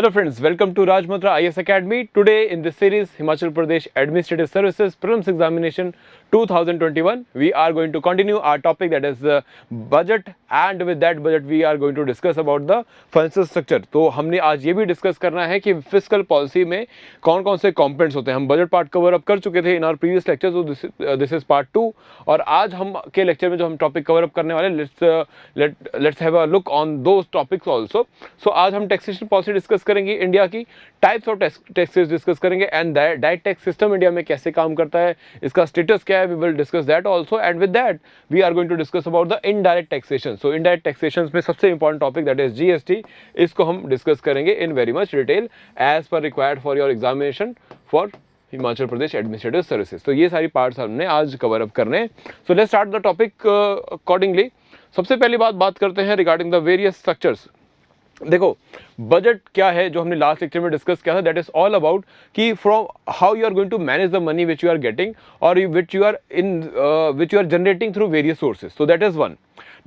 Hello friends, welcome to Rajmudra IS Academy. Today in this series, Himachal Pradesh Administrative Services Prelims Examination 2021, we are going to continue our topic, that is budget, and with that budget we are going to discuss about the financial structure. तो हमने आज ये भी discuss करना है कि fiscal policy में कौन कौन से कंपोनेंट्स होते हैं. हम बजट पार्ट कवर अप कर चुके थे इन आवर प्रीवियस लेक्चर, तो दिस इज पार्ट 2. और आज हम के लेक्चर में जो हम टॉपिक कवर अप करने वाले, let's have a look on those topics also. So आज हम टैक्सेशन पॉलिसी डिस्कस करेंगे इंडिया की, टाइप्स ऑफ टैक्सेस डिस्कस करेंगे, and direct tax system India में कैसे काम करता है, इसका स्टेटस क्या है, we will discuss that also. And with that we are going to discuss about the indirect taxation. So indirect taxation में सबसे important topic that is GST, इसको हम डिस्कस करेंगे in very much detail as per required for your examination for Himachal Pradesh administrative services. तो ये सारी parts हमने आज कवर अप करने. So let's start the topic accordingly. सबसे पहली बात करते हैं रिगार्डिंग द वेरियस स्ट्रक्चर्स. देखो, बजट क्या है जो हमने लास्ट लेक्चर में डिस्कस किया था, दैट इज ऑल अबाउट कि from how you are going to manage the money which you are getting और which you are generating through various sources. So that is one.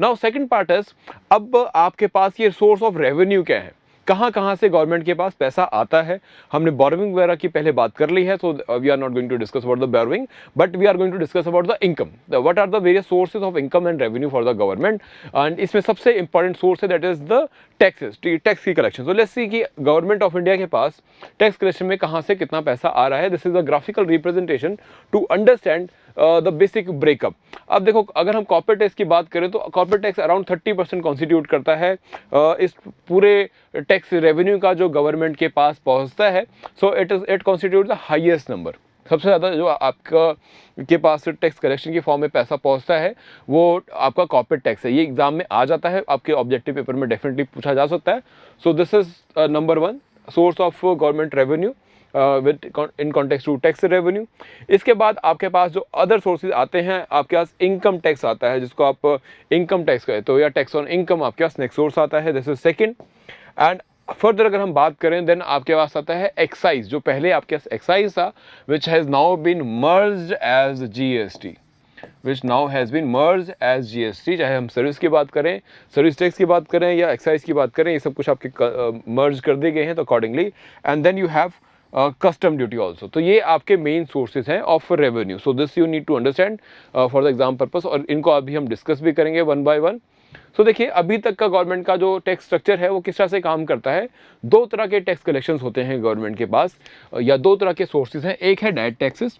Now second part is, अब आपके पास ये source of revenue क्या है, कहाँ से government के पास पैसा आता है. हमने बोरोइंग वगैरह की पहले बात कर ली है, so we are not going to discuss about the borrowing, but we are going to discuss about the income, what are the various sources of income and revenue for the government. And इसमें सबसे important source है that is the taxes, tax की collection. So let's see कि government of India के पास tax collection में कहाँ से कितना पैसा आ रहा है. This is the graphical representation to understand the basic breakup. अब देखो, अगर हम कॉर्पोरेट टैक्स की बात करें तो कॉर्पोरेट टैक्स अराउंड 30% कॉन्स्टिट्यूट करता है इस पूरे टैक्स रेवेन्यू का जो गवर्नमेंट के पास पहुंचता है. So it constitute the highest number. सबसे ज़्यादा जो आपका के पास टैक्स कलेक्शन की फॉर्म में पैसा पहुंचता है वो आपका कॉर्पोरेट टैक्स है. ये एग्जाम में आ जाता है, आपके ऑब्जेक्टिव पेपर में डेफिनेटली पूछा जा सकता है. So this is number one source of government revenue in context to tax revenue. इसके बाद आपके पास जो अदर सोर्सेज आते हैं, आपके पास इनकम टैक्स आता है जिसको आप इनकम टैक्स कहते हो, या टैक्स ऑन इनकम आपके पास नेक्स्ट सोर्स आता है. This is second. And further अगर हम बात करें देन आपके पास आता है एक्साइज, जो पहले आपके पास एक्साइज था which has now been merged as GST, which now has been merged as GST. चाहे हम सर्विस की बात करें, सर्विस टैक्स की बात करें या एक्साइज की बात करें, ये सब कुछ आपके मर्ज कर दिए गए हैं. तो accordingly and then you have custom duty also. तो ये आपके मेन सोर्सेज हैं of revenue. So this you need to understand for the exam purpose, और इनको अभी हम डिस्कस भी करेंगे वन बाय वन. सो देखिए, अभी तक का गवर्नमेंट का जो टैक्स स्ट्रक्चर है वो किस तरह से काम करता है. दो तरह के टैक्स कलेक्शंस होते हैं गवर्नमेंट के पास, या दो तरह के सोर्सेज हैं. एक है डायरेक्ट टैक्सेस,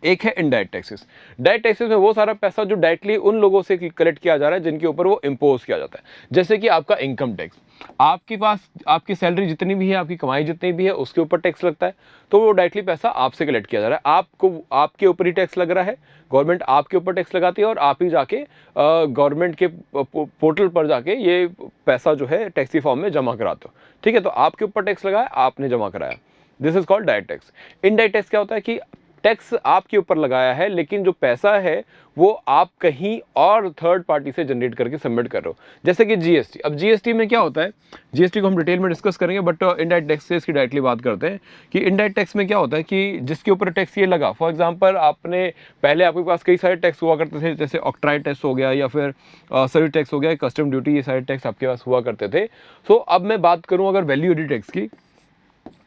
एक है इनडायरेक्ट टैक्सेस. डायरेक्ट टैक्सेस में वो सारा पैसा जो डायरेक्टली उन लोगों से कलेक्ट किया जा रहा है जिनके ऊपर वो इम्पोज किया जाता है. जैसे कि आपका इनकम टैक्स, आपके पास आपकी सैलरी जितनी भी है, आपकी कमाई जितनी भी है, उसके ऊपर टैक्स लगता है. तो वो डायरेक्टली पैसा आपसे कलेक्ट किया जा रहा है, आपको आपके ऊपर ही टैक्स लग रहा है. गवर्नमेंट आपके ऊपर टैक्स लगाती है और आप ही जाके गवर्नमेंट के पोर्टल पर जाके ये पैसा जो है टैक्स की फॉर्म में जमा कराते हो. ठीक है, तो आपके ऊपर टैक्स लगाया, आपने जमा कराया. This is called direct tax. Indirect tax क्या होता है कि टैक्स आपके ऊपर लगाया है, लेकिन जो पैसा है वो आप कहीं और थर्ड पार्टी से जनरेट करके सबमिट कर रहे हो. जैसे कि जीएसटी. अब जीएसटी में क्या होता है, जीएसटी को हम डिटेल में डिस्कस करेंगे, बट इनडायरेक्ट टैक्स की डायरेक्टली बात करते हैं कि इनडायरेक्ट टैक्स में क्या होता है कि जिसके ऊपर टैक्स ये लगा, फॉर एग्जांपल आपने पहले आपके पास कई सारे टैक्स हुआ करते थे, जैसे ऑक्ट्राइड टैक्स हो गया या फिर सर्विस टैक्स हो गया, कस्टम ड्यूटी, ये सारे टैक्स आपके पास हुआ करते थे. सो अब मैं बात करूँ अगर वैल्यू एडिड टैक्स की,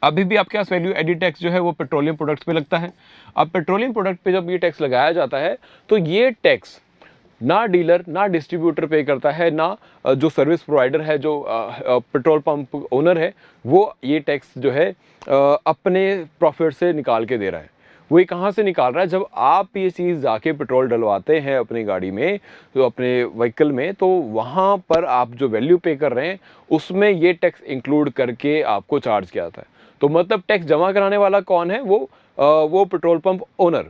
अभी भी आपके पास वैल्यू एडिड टैक्स जो है वो पेट्रोलियम प्रोडक्ट्स पे लगता है. अब पेट्रोलियम प्रोडक्ट पे जब ये टैक्स लगाया जाता है तो ये टैक्स ना डीलर ना डिस्ट्रीब्यूटर पे करता है, ना जो सर्विस प्रोवाइडर है, जो पेट्रोल पंप ओनर है, वो ये टैक्स जो है अपने प्रॉफिट से निकाल के दे रहा है. वो ये कहाँ से निकाल रहा है, जब आप ये चीज़ जाके पेट्रोल डलवाते हैं अपनी गाड़ी में, तो अपने व्हीकल में, तो वहाँ पर आप जो वैल्यू पे कर रहे हैं उसमें ये टैक्स इंक्लूड करके आपको चार्ज किया जाता है. तो मतलब टैक्स जमा कराने वाला कौन है, वो पेट्रोल पंप ओनर,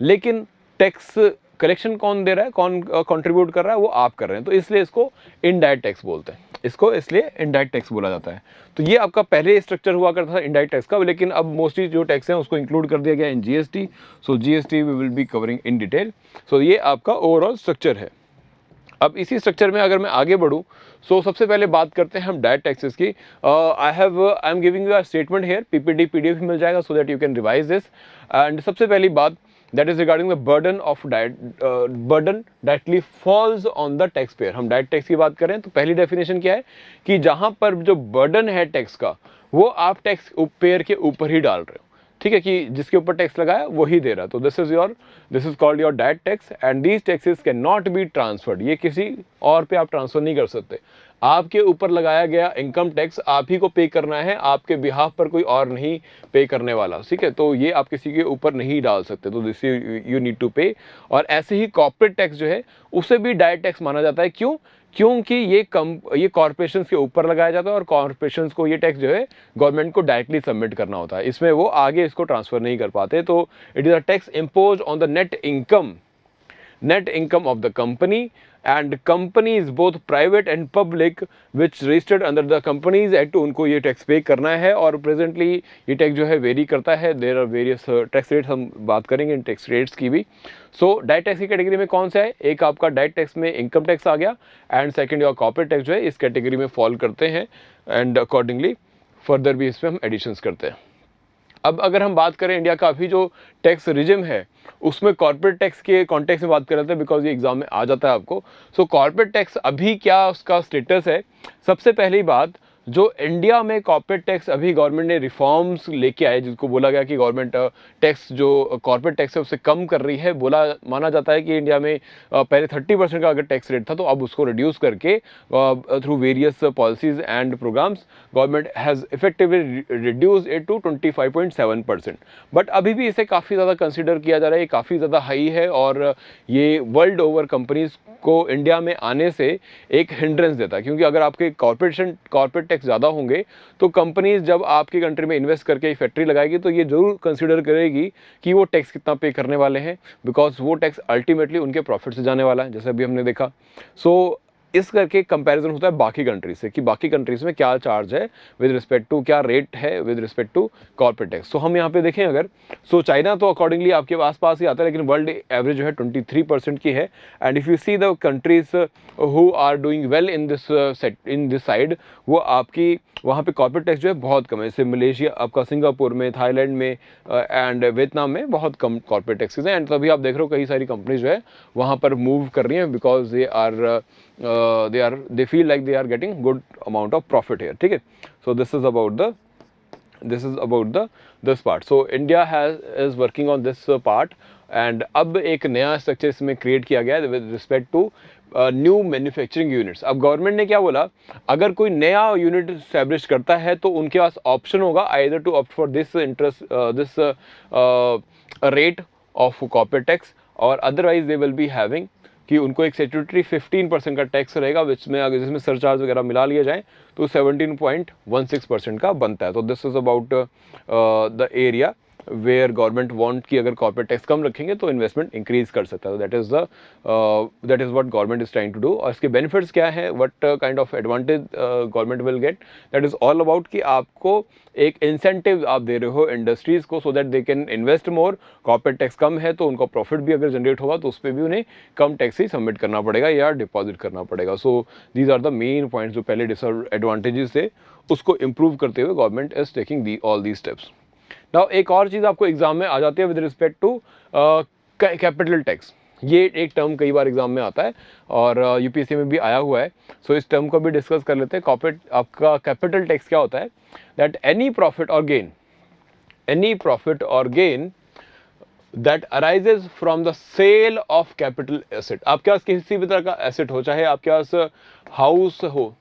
लेकिन टैक्स कलेक्शन कौन दे रहा है, कौन कंट्रीब्यूट कर रहा है, वो आप कर रहे हैं. तो इसलिए इसको इनडायरेक्ट टैक्स बोलते हैं, इसको इसलिए इनडायरेक्ट टैक्स बोला जाता है. तो ये आपका पहले स्ट्रक्चर हुआ करता था इनडायरेक्ट टैक्स का, लेकिन अब मोस्टली जो टैक्स हैं उसको इंक्लूड कर दिया गया in GST. So GST we will be covering in detail. So ये आपका ओवरऑल स्ट्रक्चर है. अब इसी स्ट्रक्चर में अगर मैं आगे बढ़ूँ, सो सबसे पहले बात करते हैं हम डायरेक्ट टैक्सेस की. I am giving you a statement here, PPT PDF मिल जाएगा so that you can revise this. And सबसे पहली बात that is regarding the burden directly falls on the taxpayer. हम डायरेक्ट टैक्स की बात करें तो पहली डेफिनेशन क्या है कि जहां पर जो बर्डन है टैक्स का वो आप टैक्स पेयर के ऊपर ही डाल रहे हो, ठीक है, कि जिसके ऊपर टैक्स लगाया वही दे रहा। तो this is called your direct tax and these taxes can not be transferred. ये किसी और पे आप ट्रांसफर नहीं कर सकते। आपके ऊपर लगाया गया इनकम टैक्स आप ही को पे करना है, आपके बिहाफ पर कोई और नहीं पे करने वाला, ठीक है। तो ये आप किसी के ऊपर नहीं डाल सकते, तो दिस यू नीड टू पे। और ऐसे ही कॉर्पोरेट टैक्स जो है उसे भी डायरेक्ट टैक्स माना जाता है। क्यों? क्योंकि ये कॉर्पोरेशन के ऊपर लगाया जाता है और कॉर्पोरेशन को ये टैक्स जो है गवर्नमेंट को डायरेक्टली सबमिट करना होता है, इसमें वो आगे इसको ट्रांसफर नहीं कर पाते। तो it is a tax impose on the net income of the company, and companies both private and public which registered under the companies act उनको ये टैक्स पे करना है। और प्रेजेंटली ये टैक्स जो है वेरी करता है। There are various tax rates, हम बात करेंगे इन टैक्स रेट्स की भी। सो डायरेक्ट टैक्स की कैटेगरी में कौन सा है? एक आपका डायरेक्ट टैक्स में इनकम टैक्स आ गया and second your corporate tax जो है इस कैटेगरी में फॉल करते हैं एंड अकॉर्डिंगली फर्दर भी इसमें हम एडिशंस करते हैं। अब अगर हम बात करें इंडिया का अभी जो टैक्स रिजिम है उसमें कॉर्पोरेट टैक्स के कॉन्टेक्स्ट में बात कर रहे थे, बिकॉज ये एग्जाम में आ जाता है आपको। सो कॉर्पोरेट टैक्स अभी क्या उसका स्टेटस है? सबसे पहली बात, जो इंडिया में कॉर्पोरेट टैक्स अभी गवर्नमेंट ने रिफॉर्म्स लेके आए, जिसको बोला गया कि गवर्नमेंट टैक्स जो कॉर्पोरेट टैक्स है उससे कम कर रही है। माना जाता है कि इंडिया में पहले 30% का अगर टैक्स रेट था तो अब उसको रिड्यूस करके through various policies and programs government has effectively reduce it to 25.7%। But अभी भी इसे काफ़ी ज़्यादा कंसिडर किया जा रहा है, ये काफ़ी ज़्यादा हाई है और ये वर्ल्ड ओवर कंपनीज को इंडिया में आने से एक हिंड्रेंस देता है। क्योंकि अगर आपके कॉर्पोरेट टैक्स ज़्यादा होंगे तो कंपनीज जब आपकी कंट्री में इन्वेस्ट करके फैक्ट्री लगाएगी तो ये जरूर कंसीडर करेगी कि वो टैक्स कितना पे करने वाले हैं, बिकॉज वो टैक्स अल्टीमेटली उनके प्रॉफिट से जाने वाला है, जैसे अभी हमने देखा। सो इस करके कंपैरिजन होता है बाकी कंट्रीज से कि बाकी कंट्रीज में क्या चार्ज है विद रिस्पेक्ट टू, क्या रेट है with respect to corporate tax. So हम यहाँ पे देखें अगर, सो चाइना तो अकॉर्डिंगली आपके आसपास ही आता है, लेकिन वर्ल्ड एवरेज जो है 23% की है। And if you see the countries who are doing well in this side, वो आपकी वहाँ पे कॉर्पोरेट टैक्स जो है बहुत कम है। जैसे मलेशिया, आपका सिंगापुर में, थाईलैंड में एंड वियतनाम में बहुत कम कॉर्पोरेट टैक्सेस हैं। एंड तभी आप देख रहे हो कई सारी कंपनीज जो है वहाँ पर मूव कर रही हैं, because they feel like they are getting good amount of profit here, ठीक है। So this is about this part. So India is working on this part and अब एक नया स्ट्रक्चर इसमें क्रिएट किया गया है with respect to new manufacturing units. अब गवर्नमेंट ने क्या बोला, अगर कोई नया यूनिट स्टैब्लिश करता है तो उनके पास ऑप्शन होगा either to opt for this rate of corporate tax और otherwise they will be having कि उनको एक स्टैट्यूटरी 15% का टैक्स रहेगा, जिसमें सरचार्ज वगैरह मिला लिया जाए तो 17.16% का बनता है। तो this is about the area where government want कि अगर कॉर्पोरेट टैक्स कम रखेंगे तो इन्वेस्टमेंट इंक्रीज कर सकता है। That is what government is trying to do. और इसके बेनिफिट्स क्या है, what kind of advantage government will get, that is all about कि आपको एक इंसेंटिव आप दे रहे हो इंडस्ट्रीज को so that they can invest more. Corporate tax कम है तो उनका प्रॉफिट भी अगर जनरेट होगा तो उस पर भी उन्हें कम टैक्स ही सबमिट करना पड़ेगा या डिपॉजिट करना पड़ेगा। So these are the main points जो पहले डिसएडवांटेजेस थे उसको इंप्रूव करते हुए government is taking all these steps. Now एक और चीज़ आपको एग्जाम में आ जाती है with respect to capital tax. ये एक टर्म कई बार एग्जाम में आता है और यूपीएससी में भी आया हुआ है। सो इस टर्म को भी डिस्कस कर लेते हैं। कॉर्पोरेट आपका कैपिटल टैक्स क्या होता है, दैट एनी प्रॉफिट और gain that arises from the sale of capital asset. आपके पास किसी भी तरह का एसेट हो, चाहे आपके पास हाउस हो,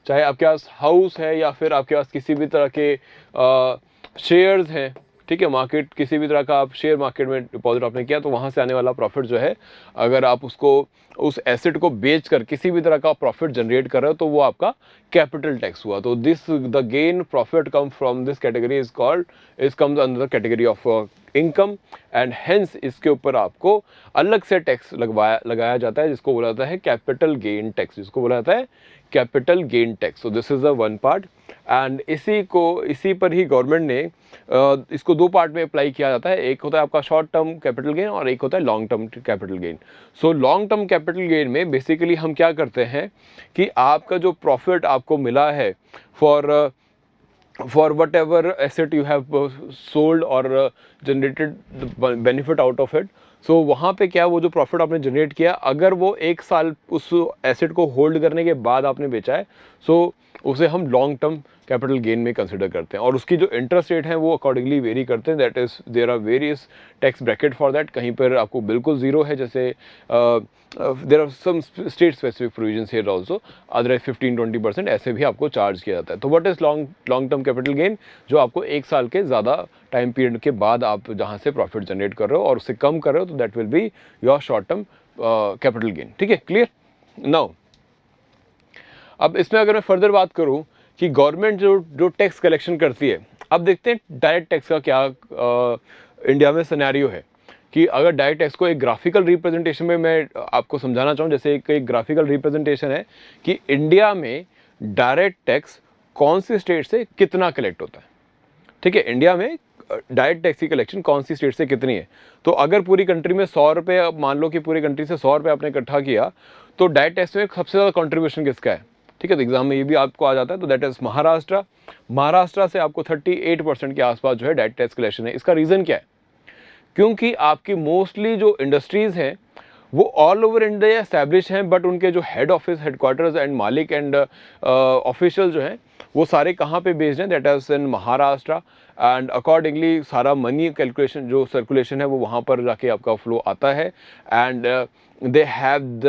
चाहे आपके पास हाउस है या फिर आपके पास किसी भी तरह के शेयर्स हैं, ठीक है, मार्केट किसी भी तरह का आप शेयर मार्केट में डिपॉजिट आपने किया तो वहाँ से आने वाला प्रॉफिट जो है अगर आप उसको उस एसेट को बेच कर किसी भी तरह का प्रॉफिट जनरेट कर रहे हो तो वो आपका कैपिटल टैक्स हुआ। तो this the gain profit come from this category is comes under the category of income and hence इसके ऊपर आपको अलग से टैक्स लगाया जाता है जिसको बोला जाता है capital gain tax, capital gain tax. So this is the one part and इसी पर ही गवर्नमेंट ने इसको दो पार्ट में अप्लाई किया जाता है। एक होता है आपका शॉर्ट टर्म कैपिटल गेन और एक होता है long term capital gain. So long term capital gain में बेसिकली हम क्या करते हैं कि आपका जो प्रॉफिट आपको मिला है for for whatever asset you have sold or generated the benefit out of it. सो वहाँ पे क्या वो जो प्रॉफिट आपने जनरेट किया, अगर वो 1 साल उस एसेट को होल्ड करने के बाद आपने बेचा है, सो उसे हम लॉन्ग टर्म कैपिटल गेन में कंसिडर करते हैं, और उसकी जो इंटरेस्ट रेट है वो अकॉर्डिंगली वेरी करते हैं. That is there are various tax bracket for that. कहीं पर आपको बिल्कुल जीरो है, जैसे there are some state specific provisions here also, otherwise 15-20% ऐसे भी आपको चार्ज किया जाता है. तो what is long term capital gain? जो आपको 1 साल के ज़्यादा टाइम पीरियड के बाद आप जहाँ से प्रॉफिट जनरेट कर रहे हो और उससे कम कर रहे हो, तो that will be your short term capital gain. ठीक है, क्लियर? नाउ अब इसमें अगर मैं फर्दर बात करूं कि गवर्नमेंट जो टैक्स कलेक्शन करती है, अब देखते हैं डायरेक्ट टैक्स का क्या इंडिया में सिनेरियो है. कि अगर डायरेक्ट टैक्स को एक ग्राफिकल रिप्रेजेंटेशन में मैं आपको समझाना चाहूँ, जैसे एक ग्राफिकल रिप्रेजेंटेशन है कि इंडिया में डायरेक्ट टैक्स कौन सी स्टेट से कितना कलेक्ट होता है. ठीक है, इंडिया में डायरेक्ट टैक्स की कलेक्शन कौन सी स्टेट से कितनी है. तो अगर पूरी कंट्री में 100 रुपये, मान लो कि पूरी कंट्री से 100 रुपये आपने इकट्ठा किया, तो डायरेक्ट टैक्स में सबसे ज़्यादा कॉन्ट्रीब्यूशन किसका है? ठीक है, तो एग्जाम में ये भी आपको आ जाता है. तो दैट इज महाराष्ट्र से आपको 38% के आसपास जो है डायरेक्ट टैक्स कलेक्शन है. इसका रीज़न क्या है? क्योंकि आपकी मोस्टली जो इंडस्ट्रीज़ हैं वो ऑल ओवर इंडिया एस्टैब्लिश हैं, बट उनके जो हेड ऑफिस, हेडक्वार्टर्स एंड मालिक एंड ऑफिशियल जो हैं वो सारे कहाँ पे बेस्ड हैं? That is in Maharashtra. And accordingly सारा मनी कैलकुलेशन जो सर्कुलेशन है वो वहाँ पर जाके आपका फ्लो आता है. And they have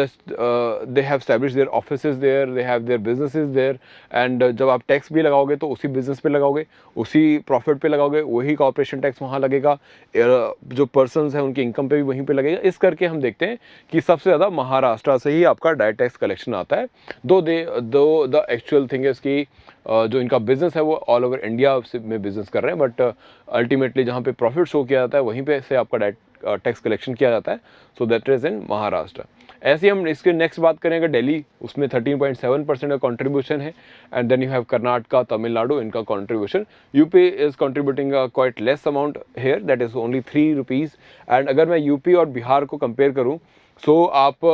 established their offices there, they have their businesses there. and जब आप टैक्स भी लगाओगे तो उसी बिजनेस पे लगाओगे, उसी प्रॉफिट पे लगाओगे, वही कॉर्पोरेशन टैक्स वहाँ लगेगा, जो पर्सन्स हैं उनकी इनकम पे भी वहीं पे लगेगा. इस करके हम देखते हैं कि सबसे ज़्यादा महाराष्ट्र से ही आपका डायरेक्ट टैक्स कलेक्शन आता है. दो द एक्चुअल थिंग इज़ कि जो इनका बिजनेस है वो ऑल ओवर इंडिया में बिजनेस कर रहे हैं, बट अल्टीमेटली जहाँ पे प्रॉफिट शो किया जाता है वहीं पे से आपका डायरेक्ट टैक्स कलेक्शन किया जाता है. सो दैट इज इन महाराष्ट्र. ऐसे ही हम इसके नेक्स्ट बात करेंगे दिल्ली, उसमें 13.7% का कंट्रीब्यूशन है. And then you have Karnataka, Tamil Nadu, इनका contribution. UP is contributing quite less amount here, that is only 3 rupees. And अगर मैं यूपी और बिहार को कंपेयर करूँ, सो आप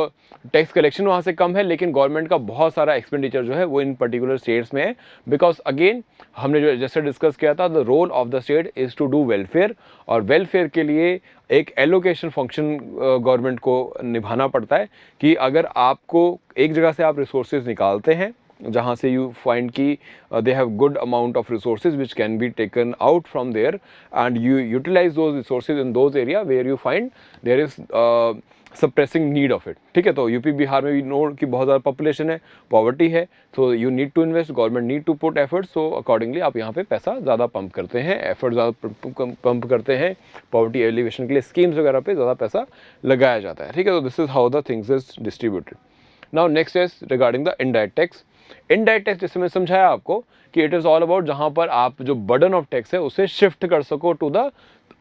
टैक्स कलेक्शन वहाँ से कम है, लेकिन गवर्नमेंट का बहुत सारा एक्सपेंडिचर जो है वो इन पर्टिकुलर स्टेट्स में है. बिकॉज अगेन हमने जो जैसे डिस्कस किया था, the role of the state is to do welfare, और वेलफेयर के लिए एक एलोकेशन फंक्शन गवर्नमेंट को निभाना पड़ता है. कि अगर आपको एक जगह से आप रिसोर्सेज निकालते हैं जहाँ से यू फाइंड कि they have good amount of resources which can be taken out from there, and you utilize those resources in those area where you find there is suppressing need of it. ठीक है, तो UP Bihar में भी no की बहुत ज़्यादा population है, poverty है, so you need to invest, government need to put efforts. So accordingly आप यहाँ पे पैसा ज़्यादा पंप करते हैं, एफर्ट ज़्यादा पंप करते हैं, पॉवर्टी एलिवेशन के लिए स्कीम्स वगैरह पे ज़्यादा पैसा लगाया जाता है. ठीक है, तो this is how the things is distributed. Now next is regarding the indirect tax. Indirect tax जैसे मैं समझाया आपको कि इट इज़ ऑल अबाउट जहाँ पर आप जो बर्डन ऑफ टैक्स है उसे शिफ्ट कर सको टू द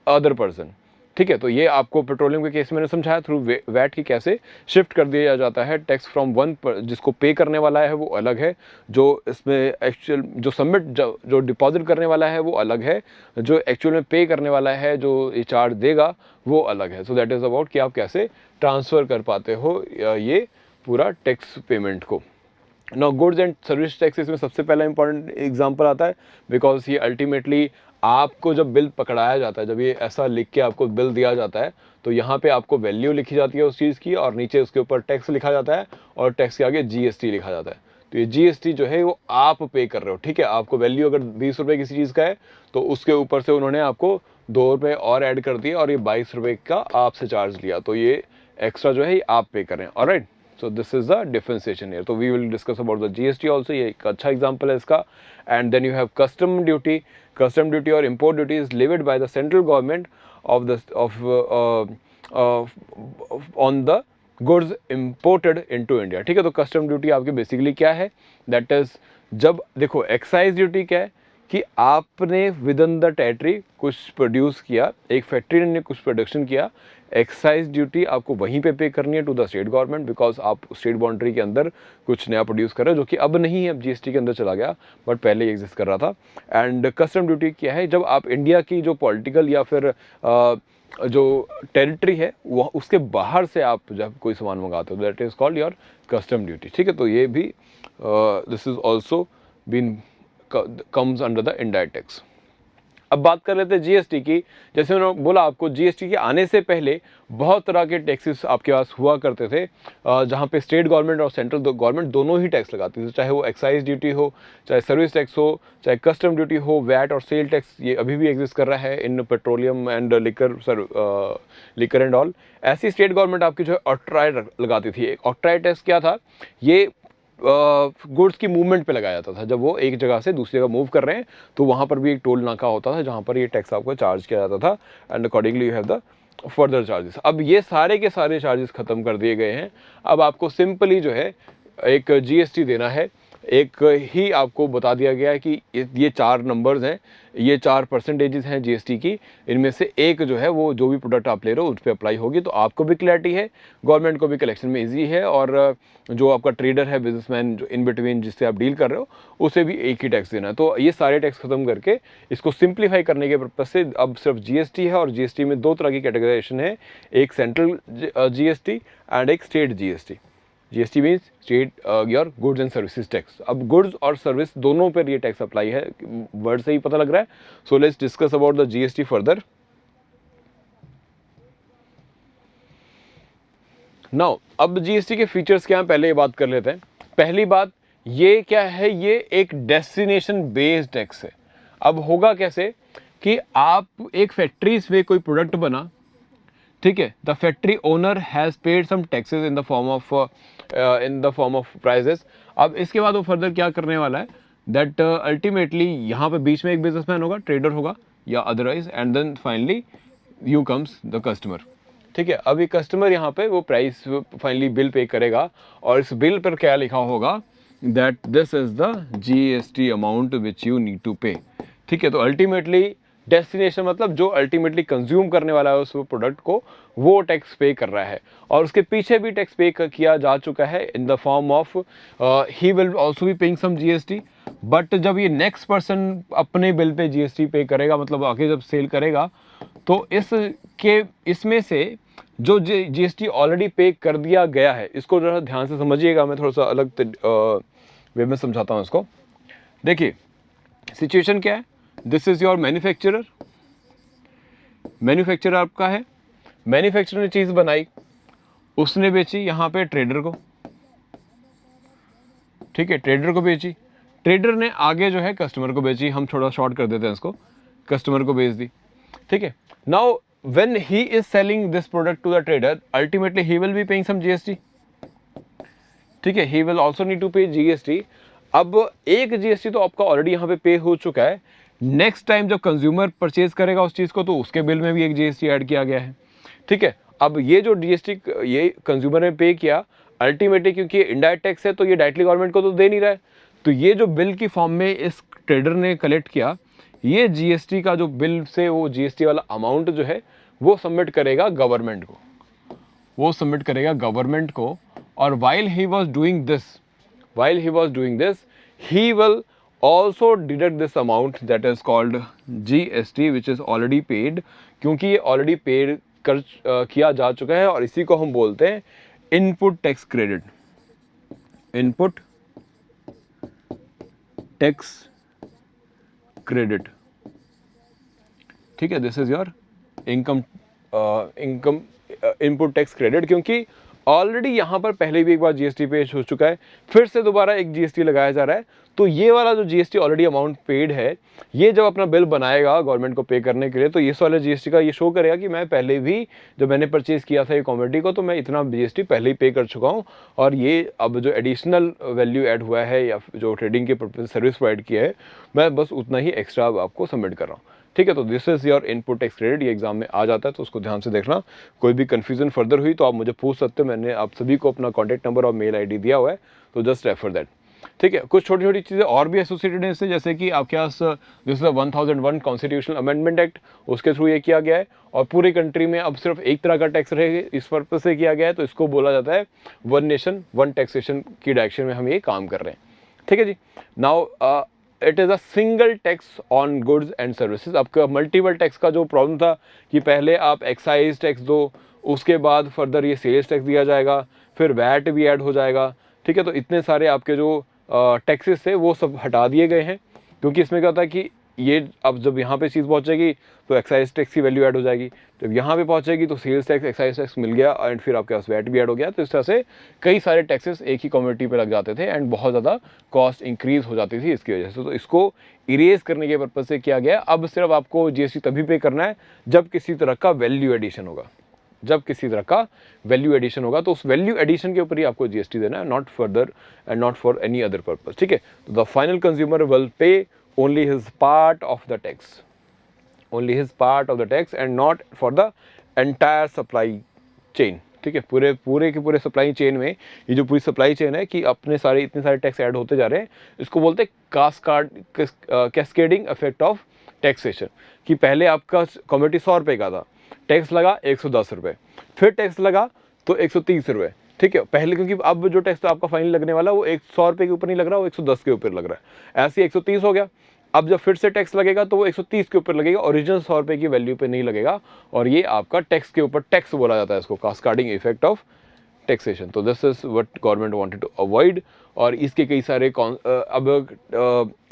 अदर पर्सन. ठीक है, तो ये आपको पेट्रोलियम के केस में मैंने समझाया थ्रू वैट की कैसे शिफ्ट कर दिया जाता है टैक्स फ्रॉम वन जिसको पे करने वाला है वो अलग है, जो इसमें एक्चुअल जो सबमिट जो डिपॉजिट करने वाला है वो अलग है, जो एक्चुअल में पे करने वाला है जो ये चार्ज देगा वो अलग है. सो दैट इज़ अबाउट कि आप कैसे ट्रांसफ़र कर पाते हो ये पूरा टैक्स पेमेंट को. Now goods and service tax इसमें सबसे पहला इंपॉर्टेंट एग्जांपल आता है, बिकॉज ये अल्टीमेटली आपको जब बिल पकड़ाया जाता है, जब ये ऐसा लिख के आपको बिल दिया जाता है, तो यहाँ पे आपको वैल्यू लिखी जाती है उस चीज़ की, और नीचे उसके ऊपर टैक्स लिखा जाता है, और टैक्स के आगे जीएसटी लिखा जाता है. तो ये जीएसटी जो है वो आप पे कर रहे हो. ठीक है, आपको वैल्यू अगर 20 रुपये किसी चीज़ का है तो उसके ऊपर से उन्होंने आपको 2 रुपये और ऐड कर दिए, और ये 22 रुपये का आपसे चार्ज लिया, तो ये एक्स्ट्रा जो है ये आप पे कर रहे हैं. Alright, so this is the differentiation here. So we will discuss about the GST also. ये एक अच्छा example है इसका. And then you have custom duty. Custom duty or import duty is levied by the central government on the goods imported into India. ठीक है, तो custom duty आपकी basically क्या है? That is जब देखो excise duty क्या है कि आपने विद इन द टेरिटरी कुछ प्रोड्यूस किया, एक फैक्ट्री ने कुछ प्रोडक्शन किया, एक्साइज ड्यूटी आपको वहीं पे करनी है to the state government, because आप स्टेट बाउंड्री के अंदर कुछ नया प्रोड्यूस कर रहे हो, जो कि अब नहीं है, अब जीएसटी के अंदर चला गया, बट पहले एग्जिस्ट कर रहा था. एंड कस्टम ड्यूटी क्या है? जब आप इंडिया की जो पॉलिटिकल या फिर जो टेरिटरी है वह उसके बाहर से आप जब कोई सामान मंगाते हो, that is called your custom duty. ठीक है, तो ये भी this is also been comes under the indirect tax. अब बात कर लेते हैं जीएसटी की। जैसे मैंने बोला आपको, जीएसटी के आने से पहले बहुत तरह के टैक्सेस आपके पास हुआ करते थे, जहाँ पे स्टेट गवर्नमेंट और सेंट्रल गवर्नमेंट दोनों ही टैक्स लगाती थी, चाहे वो एक्साइज ड्यूटी हो, चाहे सर्विस टैक्स हो, चाहे कस्टम ड्यूटी हो, वैट और सेल टैक्स। ये अभी भी एग्जिस्ट कर रहा है in petroleum and liquor and all. ऐसी स्टेट गवर्नमेंट आपकी जो है ऑक्ट्राय लगाती थी। एक ऑक्ट्राय टैक्स क्या था, ये गुड्स की मूवमेंट पे लगाया जाता था। जब वो एक जगह से दूसरी जगह मूव कर रहे हैं तो वहाँ पर भी एक टोल नाका होता था जहाँ पर ये टैक्स आपको चार्ज किया जाता था, and accordingly you have the further charges. अब ये सारे के सारे चार्जेस ख़त्म कर दिए गए हैं। अब आपको सिंपली जो है एक जीएसटी देना है। एक ही आपको बता दिया गया है कि ये 4 नंबर्स हैं, ये 4 परसेंटेजेस हैं जीएसटी की। इनमें से एक जो है वो जो भी प्रोडक्ट आप ले रहे हो उस पर अप्लाई होगी, तो आपको भी क्लैरिटी है, गवर्नमेंट को भी कलेक्शन में इजी है, और जो आपका ट्रेडर है, बिजनेसमैन जो इन बिटवीन जिससे आप डील कर रहे हो, उसे भी एक ही टैक्स देना है। तो ये सारे टैक्स खत्म करके इसको सिंप्लीफाई करने के पर्पज से अब सिर्फ जीएसटी है, और जीएसटी में 2 तरह की कैटेगराइजेशन है, एक सेंट्रल जीएसटी एंड एक state GST. GST means state your goods and services tax. अब गुड्स और सर्विस दोनों पर ये टैक्स अप्लाई है, वर्ड से ही पता लग रहा है। So let's discuss about the GST further. Now अब जीएसटी के फीचर्स क्या हैं, पहले ये बात कर लेते हैं। पहली बात ये क्या है, ये एक डेस्टिनेशन बेस्ड टैक्स है। अब होगा कैसे कि आप एक फैक्ट्री में कोई प्रोडक्ट बना, ठीक है, the factory owner has paid some taxes in the form of prices. अब इसके बाद वो फर्दर क्या करने वाला है, दैट अल्टीमेटली यहाँ पे बीच में एक बिजनेसमैन होगा, ट्रेडर होगा या otherwise, and then finally you comes the customer. ठीक है, अब ये कस्टमर यहाँ पे वो प्राइस फाइनली बिल पे करेगा, और इस बिल पर क्या लिखा होगा, that this is the GST amount which you need to pay. ठीक है, तो अल्टीमेटली डेस्टिनेशन मतलब जो अल्टीमेटली कंज्यूम करने वाला है उस प्रोडक्ट को, वो टैक्स पे कर रहा है, और उसके पीछे भी टैक्स पे किया जा चुका है in the form of he will also be paying some GST. But जब ये नेक्स्ट पर्सन अपने बिल पे जीएसटी पे करेगा, मतलब आगे जब सेल करेगा, तो इसमें से जो जीएसटी ऑलरेडी पे कर दिया गया है, इसको जरा ध्यान से समझिएगा, मैं थोड़ा सा अलग वे में समझाता हूँ इसको। देखिए सिचुएशन क्या है, this is your manufacturer. Manufacturer आपका है, मैन्युफैक्चरर ने चीज़ बनाई, उसने बेची यहाँ पे ट्रेडर को। ठीक है, ट्रेडर को बेची, ट्रेडर ने आगे जो है कस्टमर को बेची। हम थोड़ा शॉर्ट कर देते हैं इसको, कस्टमर को बेच दी। ठीक है, now when he is selling this product to the trader, ultimately he will be paying some GST. ठीक है, he will also need to pay GST. अब एक GST तो आपका ऑलरेडी यहाँ पे पे हो चुका है, नेक्स्ट टाइम जब कंज्यूमर परचेज करेगा उस चीज़ को, तो उसके बिल में भी एक GST ऐड किया गया है। ठीक है, अब ये जो GST ये कंज्यूमर ने पे किया, अल्टीमेटली क्योंकि इनडायरेक्ट टैक्स है तो ये डायरेक्टली गवर्नमेंट को तो दे नहीं रहा है, तो ये जो बिल की फॉर्म में इस ट्रेडर ने कलेक्ट किया, ये जीएसटी का जो बिल से वो जीएसटी वाला अमाउंट जो है वो सबमिट करेगा गवर्नमेंट को, वो सबमिट करेगा गवर्नमेंट को। और while he was doing this he will also deduct this amount that is called GST which is already paid, क्योंकि ये ऑलरेडी पेड कर किया जा चुका है, और इसी को हम बोलते हैं input tax credit. Input tax credit, ठीक है, this is your income input tax credit, क्योंकि ऑलरेडी यहाँ पर पहले भी एक बार जीएसटी पेश हो चुका है, फिर से दोबारा एक जीएसटी लगाया जा रहा है। तो ये वाला जो जीएसटी ऑलरेडी अमाउंट पेड है, ये जब अपना बिल बनाएगा गवर्नमेंट को पे करने के लिए, तो ये वाले जीएसटी का ये शो करेगा कि मैं पहले भी जब मैंने परचेज किया था ये कॉमोडिटी को, तो मैं इतना जीएसटी पहले ही पे कर चुका हूँ, और ये अब जो एडिशनल वैल्यू ऐड हुआ है या जो ट्रेडिंग के पर्पज सर्विस प्रोवाइड किया है, मैं बस उतना ही एक्स्ट्रा आपको सबमिट कर रहा हूँ। ठीक है, तो this is your input tax credit. ये एग्जाम में आ जाता है, तो उसको ध्यान से देखना। कोई भी कन्फ्यूजन फर्दर हुई तो आप मुझे पूछ सकते हो, मैंने आप सभी को अपना कॉन्टैक्ट नंबर और मेल आईडी दिया हुआ है, तो जस्ट रेफर दैट। ठीक है, कुछ छोटी छोटी चीज़ें और भी एसोसिएटेड हैं इससे, जैसे कि आपके पास this is 1001 constitutional amendment act, उसके थ्रू ये किया गया है, और पूरी कंट्री में अब सिर्फ एक तरह का टैक्स रहेगा, इस पर्पज से किया गया है, तो इसको बोला जाता है वन नेशन वन टैक्सेशन की डायरेक्शन में हम ये काम कर रहे हैं। ठीक है जी, now it is a single tax on goods and services. आपका मल्टीपल टैक्स का जो प्रॉब्लम था कि पहले आप एक्साइज टैक्स दो, उसके बाद फर्दर ये सेल्स टैक्स दिया जाएगा, फिर वैट भी ऐड हो जाएगा। ठीक है, तो इतने सारे आपके जो टैक्सेस थे वो सब हटा दिए गए हैं, क्योंकि इसमें क्या होता है कि ये अब जब यहाँ पे चीज़ पहुँचेगी तो एक्साइज टैक्स की वैल्यू ऐड हो जाएगी, जब यहाँ पे पहुँचेगी तो सेल्स टैक्स, एक्साइज टैक्स मिल गया एंड फिर आपके पास वैट भी ऐड हो गया। तो इस तरह से कई सारे टैक्सेस एक ही कम्युनिटी पे लग जाते थे एंड बहुत ज़्यादा कॉस्ट इंक्रीज हो जाती थी इसकी वजह से। तो इसको इरेज करने के पर्पज़ से किया गया। अब सिर्फ आपको जीएसटी तभी पे करना है जब किसी तरह का वैल्यू एडिशन होगा, जब किसी तरह का वैल्यू एडिशन होगा तो उस वैल्यू एडिशन के ऊपर ही आपको जीएसटी देना है, not further and not for any other purpose. ठीक है, तो the final consumer will pay only his part of the tax, only his part of the tax and not for the entire supply chain. ठीक है, पूरे के पूरे supply chain में ये जो पूरी सप्लाई चेन है कि अपने सारे इतने सारे टैक्स ऐड होते जा रहे हैं, इसको बोलते हैं कैस्केडिंग इफेक्ट ऑफ टैक्सेशन। कि पहले आपका कमोडिटी 100 रुपये का था, टैक्स लगा 110 रुपये, फिर टैक्स लगा तो 130 रुपये। ठीक है, पहले क्योंकि अब जो टैक्स तो आपका फाइनल लगने वाला वो 100 रुपये के ऊपर नहीं लग रहा, वो 110 के ऊपर लग रहा है। ऐसे ही 130 हो गया। अब जब फिर से टैक्स लगेगा तो वो 130 के ऊपर लगेगा, ओरिजिनल 100 रुपये की वैल्यू पे नहीं लगेगा। और ये आपका टैक्स के ऊपर टैक्स बोला जाता है, इसको कास्केडिंग इफेक्ट ऑफ टैक्सेशन। तो this is what government wanted to avoid. और इसके कई सारे अब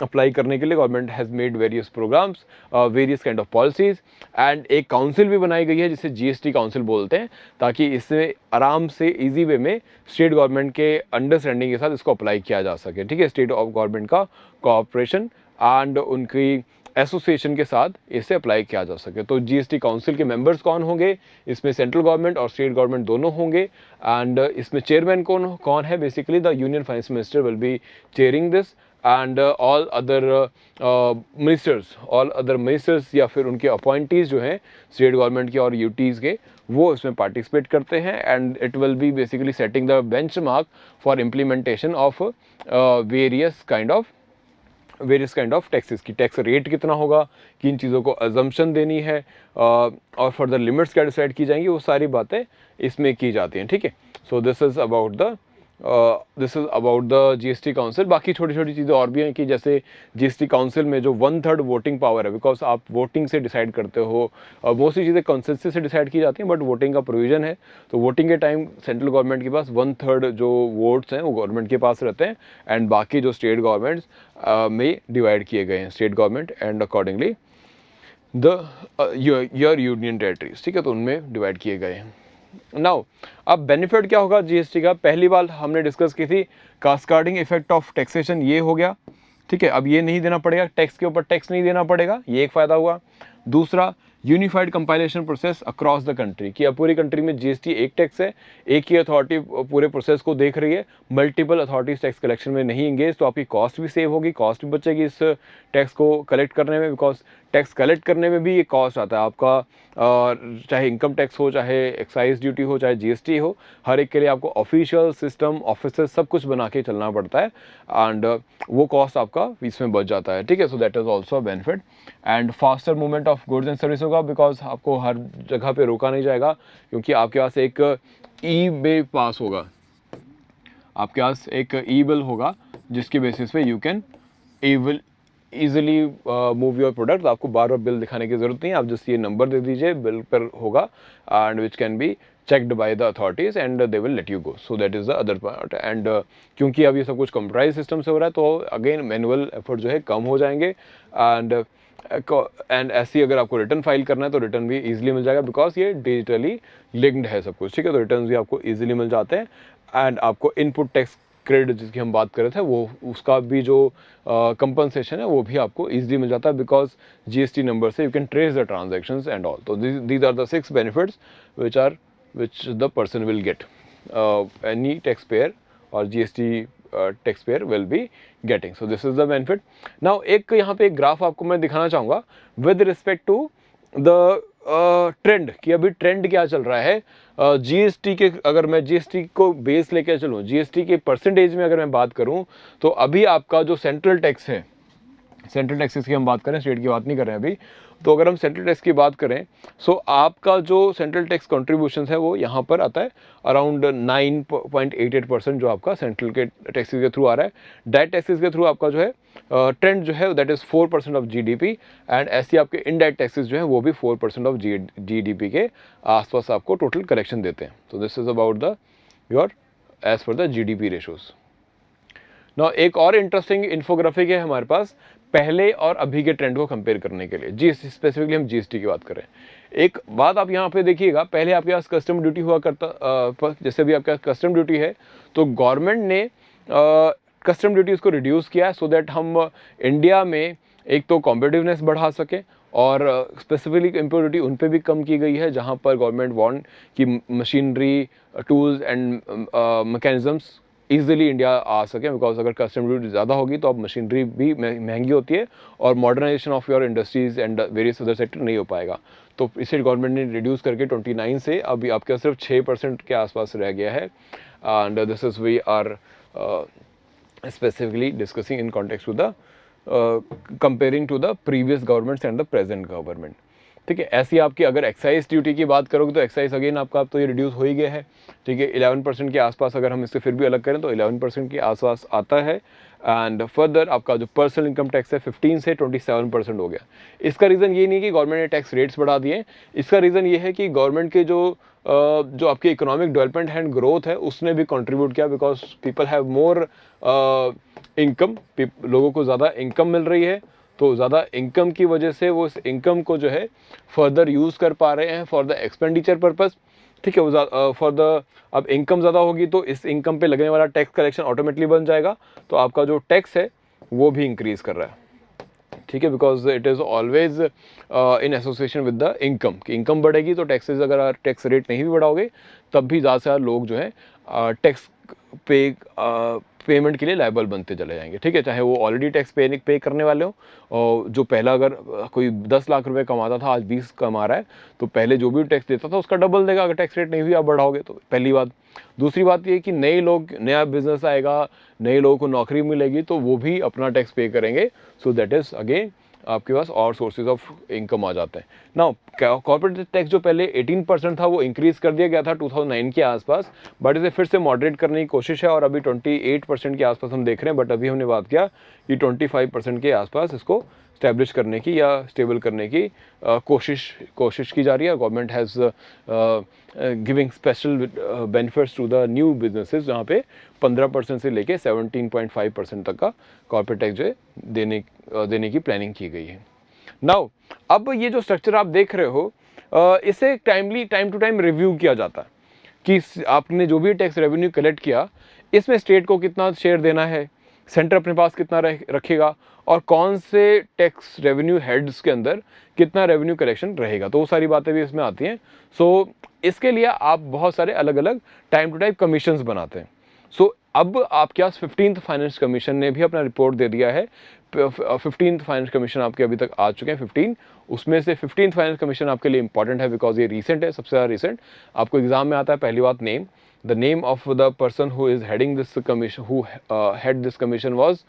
अप्लाई करने के लिए government has made various programs, various kind of policies and एक काउंसिल भी बनाई गई है जिसे जीएसटी काउंसिल बोलते हैं, ताकि इससे आराम से इजी वे में स्टेट गवर्नमेंट के अंडरस्टैंडिंग के साथ इसको अप्लाई किया जा सके। ठीक है, स्टेट ऑफ गवर्नमेंट का कोऑपरेशन एंड उनकी एसोसिएशन के साथ इसे अप्लाई किया जा सके। तो जीएसटी काउंसिल के मेंबर्स कौन होंगे? इसमें सेंट्रल गवर्नमेंट और स्टेट गवर्नमेंट दोनों होंगे। एंड इसमें चेयरमैन कौन है? Basically the union finance minister will be chairing this and all other ministers या फिर उनके अपॉइंटीज़ जो हैं स्टेट गवर्नमेंट के और यूटीज़ के, वो इसमें पार्टिसिपेट करते हैं। And it will be basically setting the benchmark for implementation of various kind of taxes की टैक्स रेट कितना होगा, किन चीज़ों को अजम्पशन देनी है और फर्दर लिमिट्स क्या डिसाइड की जाएंगी, वो सारी बातें इसमें की जाती हैं। ठीक है, so this is about the GST council. बाकी छोटी छोटी चीज़ें और भी हैं कि जैसे जीएसटी काउंसिल में जो 1/3 वोटिंग पावर है, बिकॉज आप वोटिंग से डिसाइड करते हो, बहुत सी चीज़ें कंसेंसस से डिसाइड की जाती हैं, बट वोटिंग का प्रोविज़न है। तो वोटिंग के टाइम सेंट्रल गवर्नमेंट के पास 1/3 जो वोट्स हैं वो गवर्नमेंट के पास रहते हैं एंड बाकी जो स्टेट गवर्नमेंट्स में डिवाइड किए गए हैं, state government and accordingly your union territories. ठीक है, तो उनमें डिवाइड किए गए हैं। नाउ अब बेनिफिट क्या होगा जीएसटी का? पहली बार हमने डिस्कस की थी कास्केडिंग इफेक्ट ऑफ टैक्सेशन, ये हो गया। ठीक है, अब ये नहीं देना पड़ेगा, टैक्स के ऊपर टैक्स नहीं देना पड़ेगा, ये एक फ़ायदा हुआ। दूसरा, unified compilation process across the country, कि अब पूरी कंट्री में जीएसटी एक टैक्स है, एक ही अथॉरिटी पूरे प्रोसेस को देख रही है, मल्टीपल अथॉरिटीज टैक्स कलेक्शन में नहीं इंगेज, तो आपकी कॉस्ट भी सेव होगी, कॉस्ट भी बचेगी इस टैक्स को कलेक्ट करने में, बिकॉज टैक्स कलेक्ट करने में भी ये कॉस्ट आता है आपका, चाहे इनकम टैक्स हो, चाहे एक्साइज ड्यूटी हो, चाहे जीएसटी हो, हर एक के लिए आपको ऑफिशियल सिस्टम, ऑफिसर सब कुछ बना के चलना पड़ता है एंड वो कॉस्ट आपका इसमें बच जाता है। ठीक है, so that is also a benefit. And faster movement of goods and service होगा, बिकॉज आपको हर जगह पे रोका नहीं जाएगा, क्योंकि आपके पास एक ई बे पास होगा, आपके पास एक ई बिल होगा जिसके बेसिस पे you can easily move your product. आपको बार बार बिल दिखाने की जरूरत नहीं है, आप जस्ट ये नंबर दे दीजिए, बिल पर होगा and which can B checked by the authorities and they will let you go. So that is the other part. And क्योंकि अब ये सब कुछ कंप्यूटराइज सिस्टम से हो रहा है, तो अगेन मैनुअल एफर्ट जो है कम हो जाएंगे एंड ऐसी अगर आपको रिटर्न फाइल करना है तो रिटर्न भी इजीली मिल जाएगा, बिकॉज ये डिजिटली लिंक्ड है सब कुछ। ठीक है, तो रिटर्न भी आपको इजीली मिल जाते हैं एंड आपको इनपुट टैक्स क्रेडिट जिसकी हम बात कर रहे थे, वो उसका भी जो कंपनसेशन है वो भी आपको इजीली मिल जाता है, बिकॉज जीएसटी नंबर से you can trace the transactions and all. तो these are the 6 benefits which the person will get, any taxpayer or GST taxpayer will be getting. So this is the benefit. Now एक यहाँ पे एक graph आपको मैं दिखाना चाहूँगा with respect to the trend, कि अभी ट्रेंड क्या चल रहा है जीएसटी के। अगर मैं जीएसटी को बेस लेके चलूँ, जीएसटी के परसेंटेज में अगर मैं बात करूँ, तो अभी आपका जो सेंट्रल टैक्स है, सेंट्रल टैक्सेस की हम बात करें, स्टेट की बात नहीं कर रहे हैं अभी, तो अगर हम सेंट्रल टैक्स की बात करें, सो आपका जो सेंट्रल टैक्स कंट्रीब्यूशन है वो यहाँ पर आता है अराउंड 9.88%, जो आपका सेंट्रल के टैक्सेस के थ्रू आ रहा है। डायरेक्ट टैक्सेस के थ्रू आपका जो है ट्रेंड जो है that is 4% of GDP and ऐसे आपके इनडायरेक्ट टैक्सेस जो है वो भी 4% ऑफ जीडीपी के आसपास आपको टोटल कलेक्शन देते हैं। तो this is about the your as per the GDP ratios. ना एक और इंटरेस्टिंग इन्फोग्राफिक है हमारे पास, पहले और अभी के ट्रेंड को कंपेयर करने के लिए। जीएसटी स्पेसिफिकली हम जीएसटी की बात करें, एक बात आप यहाँ पे देखिएगा, पहले आपके पास कस्टम ड्यूटी हुआ करता, जैसे भी आपके पास कस्टम ड्यूटी है तो गवर्नमेंट ने कस्टम ड्यूटीज़ को रिड्यूस किया है सो दैट हम इंडिया में एक तो कॉम्पिटिटिवनेस बढ़ा सकें, और स्पेसिफिकली इम्पोर्ट ड्यूटी उन पे भी कम की गई है जहाँ पर गवर्नमेंट वांट कि machinery, tools and mechanisms easily India आ सकें, बिकॉज अगर कस्टम ड्यूटी ज़्यादा होगी तो अब मशीनरी भी महंगी होती है और modernization of your industries and various other sector नहीं हो पाएगा। तो इसे गवर्नमेंट ने रिड्यूस करके 29 से अभी आपके सिर्फ 6% के आसपास रह गया है। And this is we are specifically discussing in context to the comparing to the previous governments and the present government। ठीक है, ऐसी आपकी अगर एक्साइज ड्यूटी की बात करोगे तो एक्साइज अगेन आपका अब तो ये रिड्यूस हो ही गया है। ठीक है, 11% के आसपास अगर हम इससे फिर भी अलग करें तो 11% के आसपास आता है। एंड फर्दर आपका जो पर्सनल इनकम टैक्स है 15 से 27% हो गया। इसका रीज़न ये नहीं कि गवर्नमेंट ने टैक्स रेट्स बढ़ा दिए, इसका रीज़न ये है कि गवर्नमेंट के जो आपकी इकोनॉमिक डेवलपमेंट एंड ग्रोथ है उसने भी कंट्रीब्यूट किया, because people have more income, लोगों को ज़्यादा इनकम मिल रही है, तो ज़्यादा इनकम की वजह से वो इस इनकम को जो है फर्दर यूज़ कर पा रहे हैं फॉर द एक्सपेंडिचर पर्पज़। ठीक है, वो फॉर द अब इनकम ज़्यादा होगी तो इस इनकम पे लगने वाला टैक्स कलेक्शन ऑटोमेटिकली बन जाएगा, तो आपका जो टैक्स है वो भी इंक्रीज़ कर रहा है। ठीक है, because it is always in association with the income, कि इनकम बढ़ेगी तो टैक्सेस, अगर टैक्स रेट नहीं भी बढ़ाओगे तब भी ज़्यादा से ज़्यादा लोग जो है टैक्स पेमेंट के लिए लायबल बनते चले जाएंगे। ठीक है, चाहे वो ऑलरेडी टैक्स पे करने वाले हो, और जो पहला अगर कोई 10 लाख रुपए कमाता था आज 20 कमा रहा है तो पहले जो भी टैक्स देता था उसका डबल देगा अगर टैक्स रेट नहीं भी आप बढ़ाओगे तो, पहली बात। दूसरी बात ये कि नया बिजनेस आएगा, नए लोगों को नौकरी मिलेगी तो वो भी अपना टैक्स पे करेंगे, सो दैट इज़ अगेन आपके पास और सोर्सेज ऑफ इनकम आ जाते हैं। नाउ कॉर्पोरेट टैक्स जो पहले 18% था वो इंक्रीज़ कर दिया गया था 2009 के आसपास, बट इसे फिर से मॉडरेट करने की कोशिश है और अभी 28% के आसपास हम देख रहे हैं। बट अभी हमने बात किया कि 25% के आसपास इसको स्टैब्लिश करने की या स्टेबल करने की कोशिश की जा रही है। Government has giving special benefits to the new businesses, जहाँ पे 15% से लेके 17.5% तक का कॉर्पोरेट टैक्स जो है देने की प्लानिंग की गई है। नाउ अब ये जो स्ट्रक्चर आप देख रहे हो, इसे टाइम टू टाइम रिव्यू किया जाता है कि आपने जो भी टैक्स रेवेन्यू कलेक्ट किया इसमें स्टेट को कितना शेयर देना है, सेंटर अपने पास कितना रखेगा, और कौन से टैक्स रेवेन्यू हेड्स के अंदर कितना रेवेन्यू कलेक्शन रहेगा, तो वो सारी बातें भी इसमें आती हैं। सो इसके लिए आप बहुत सारे अलग अलग टाइम टू टाइम कमीशंस बनाते हैं। सो अब आपके पास 15th फाइनेंस कमीशन ने भी अपना रिपोर्ट दे दिया है। 15th फाइनेंस कमीशन आपके अभी तक आ चुके हैं 15, उसमें से 15th फाइनेंस कमीशन आपके लिए इंपॉर्टेंट है बिकॉज ये रिसेंट है, सबसे ज़्यादा रिसेंट। आपको एग्जाम में आता है, पहली बात name, the name of the person who is heading this commission, who head this commission was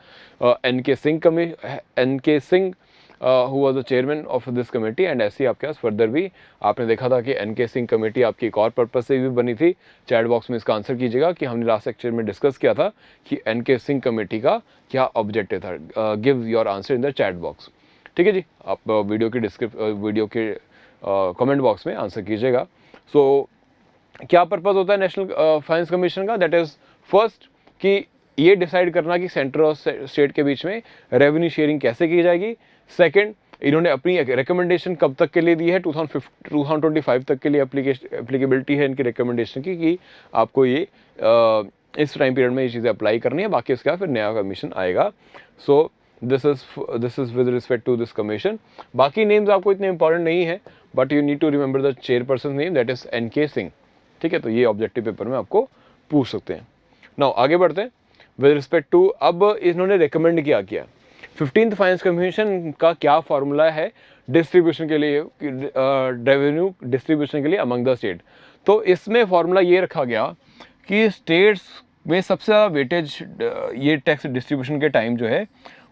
N.K. Singh, who was the chairman of this committee, and ऐसे ही आपके पास फर्दर भी आपने देखा था कि N.K. Singh कमेटी आपकी एक और पर्पज से भी बनी थी। चैट बॉक्स में इसका आंसर कीजिएगा कि हमने लास्ट लेक्चर में डिस्कस किया था कि N.K. Singh कमेटी का क्या ऑब्जेक्टिव था। Give your answer in the chat box. ठीक है जी, आप वीडियो के कमेंट बॉक्स में आंसर कीजिएगा। सो क्या पर्पज़ होता है नेशनल फाइनेंस कमीशन का? दैट इज़ फर्स्ट कि ये डिसाइड करना कि सेंटर और स्टेट के बीच में रेवेन्यू शेयरिंग कैसे की जाएगी। सेकंड, इन्होंने अपनी रिकमेंडेशन कब तक के लिए दी है, 2025 तक के लिए एप्लीकेबिलिटी है इनकी रिकमेंडेशन की कि आपको ये इस टाइम पीरियड में ये चीज़ें अप्लाई करनी है, बाकी उसके बाद फिर नया कमीशन आएगा। So this is with respect to this commission. बाकी नेम्स आपको इतने इंपॉर्टेंट नहीं है, but you need to remember the chairperson name, that is N.K. Singh. ठीक है, तो ये ऑब्जेक्टिव पेपर में आपको पूछ सकते हैं। नाउ आगे बढ़ते हैं विद रिस्पेक्ट टू, अब इन्होंने रिकमेंड किया 15th फाइनेंस कमीशन का क्या फार्मूला है डिस्ट्रीब्यूशन के लिए, रेवेन्यू डिस्ट्रीब्यूशन के लिए अमंग द स्टेट। तो इसमें फार्मूला ये रखा गया कि स्टेट्स में सबसे ज़्यादा वेटेज ये टैक्स डिस्ट्रीब्यूशन के टाइम जो है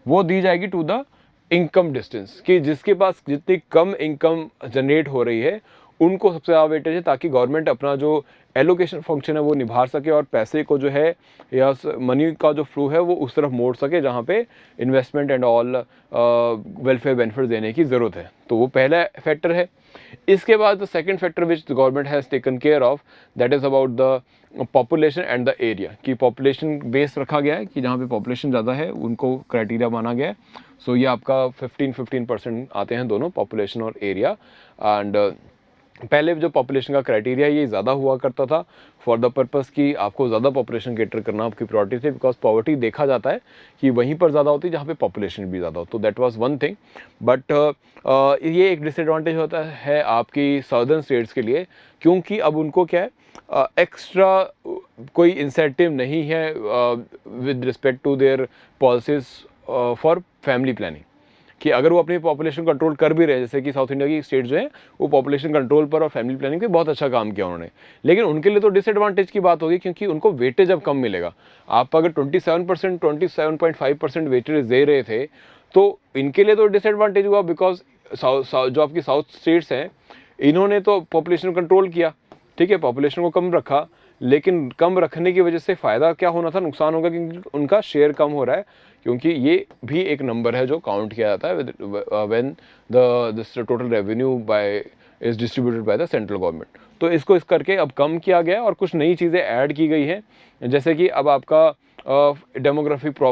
वो दी जाएगी टू द इनकम डिस्टेंस, कि जिसके पास जितनी कम इनकम जनरेट हो रही है उनको सबसे ज़्यादा वेटेज है, ताकि गवर्नमेंट अपना जो एलोकेशन फंक्शन है वो निभा सके और पैसे को जो है या मनी का जो फ्लो है वो उस तरफ मोड़ सके जहाँ पे investment and all welfare benefit देने की ज़रूरत है। तो वो पहला फैक्टर है। इसके बाद the second factor which the government has taken care of, that is about the population and the area, कि पॉपुलेशन बेस रखा गया है कि जहाँ पे पॉपुलेशन ज़्यादा है उनको क्राइटेरिया माना गया है। सो ये आपका 15% आते हैं दोनों, पॉपुलेशन और एरिया। एंड पहले जो पॉपुलेशन का क्राइटेरिया ये ज़्यादा हुआ करता था फॉर द पर्पज़ कि आपको ज़्यादा पॉपुलेशन कैटर करना आपकी प्रायोरिटी थी, बिकॉज पॉवर्टी देखा जाता है कि वहीं पर ज़्यादा होती है जहाँ पे पॉपुलेशन भी ज़्यादा हो। तो that was one thing. But ये एक डिसएडवांटेज होता है आपकी सदर्न स्टेट्स के लिए, क्योंकि अब उनको क्या है, एक्स्ट्रा कोई इंसेंटिव नहीं है with respect to their policies for family planning, कि अगर वो अपनी पॉपुलेशन कंट्रोल कर भी रहे हैं, जैसे कि साउथ इंडिया की स्टेट जो है वो पॉपुलेशन कंट्रोल पर और फैमिली प्लानिंग पे बहुत अच्छा काम किया उन्होंने, लेकिन उनके लिए तो डिसएडवांटेज की बात होगी, क्योंकि उनको वेटेज अब कम मिलेगा। आप अगर 27%, 27.5% वेटेज दे रहे थे तो इनके लिए तो डिसएडवांटेज हुआ, बिकॉज जो आपकी साउथ स्टेट्स हैं इन्होंने तो पॉपुलेशन कंट्रोल किया, ठीक है, पॉपुलेशन को कम रखा, लेकिन कम रखने की वजह से फ़ायदा क्या होना था, नुकसान होगा, क्योंकि उनका शेयर कम हो रहा है, क्योंकि ये भी एक नंबर है जो काउंट किया जाता है when this total revenue by is distributed by the central government. तो इसको इस करके अब कम किया गया और कुछ नई चीज़ें ऐड की गई हैं, जैसे कि अब आपका डेमोग्राफिक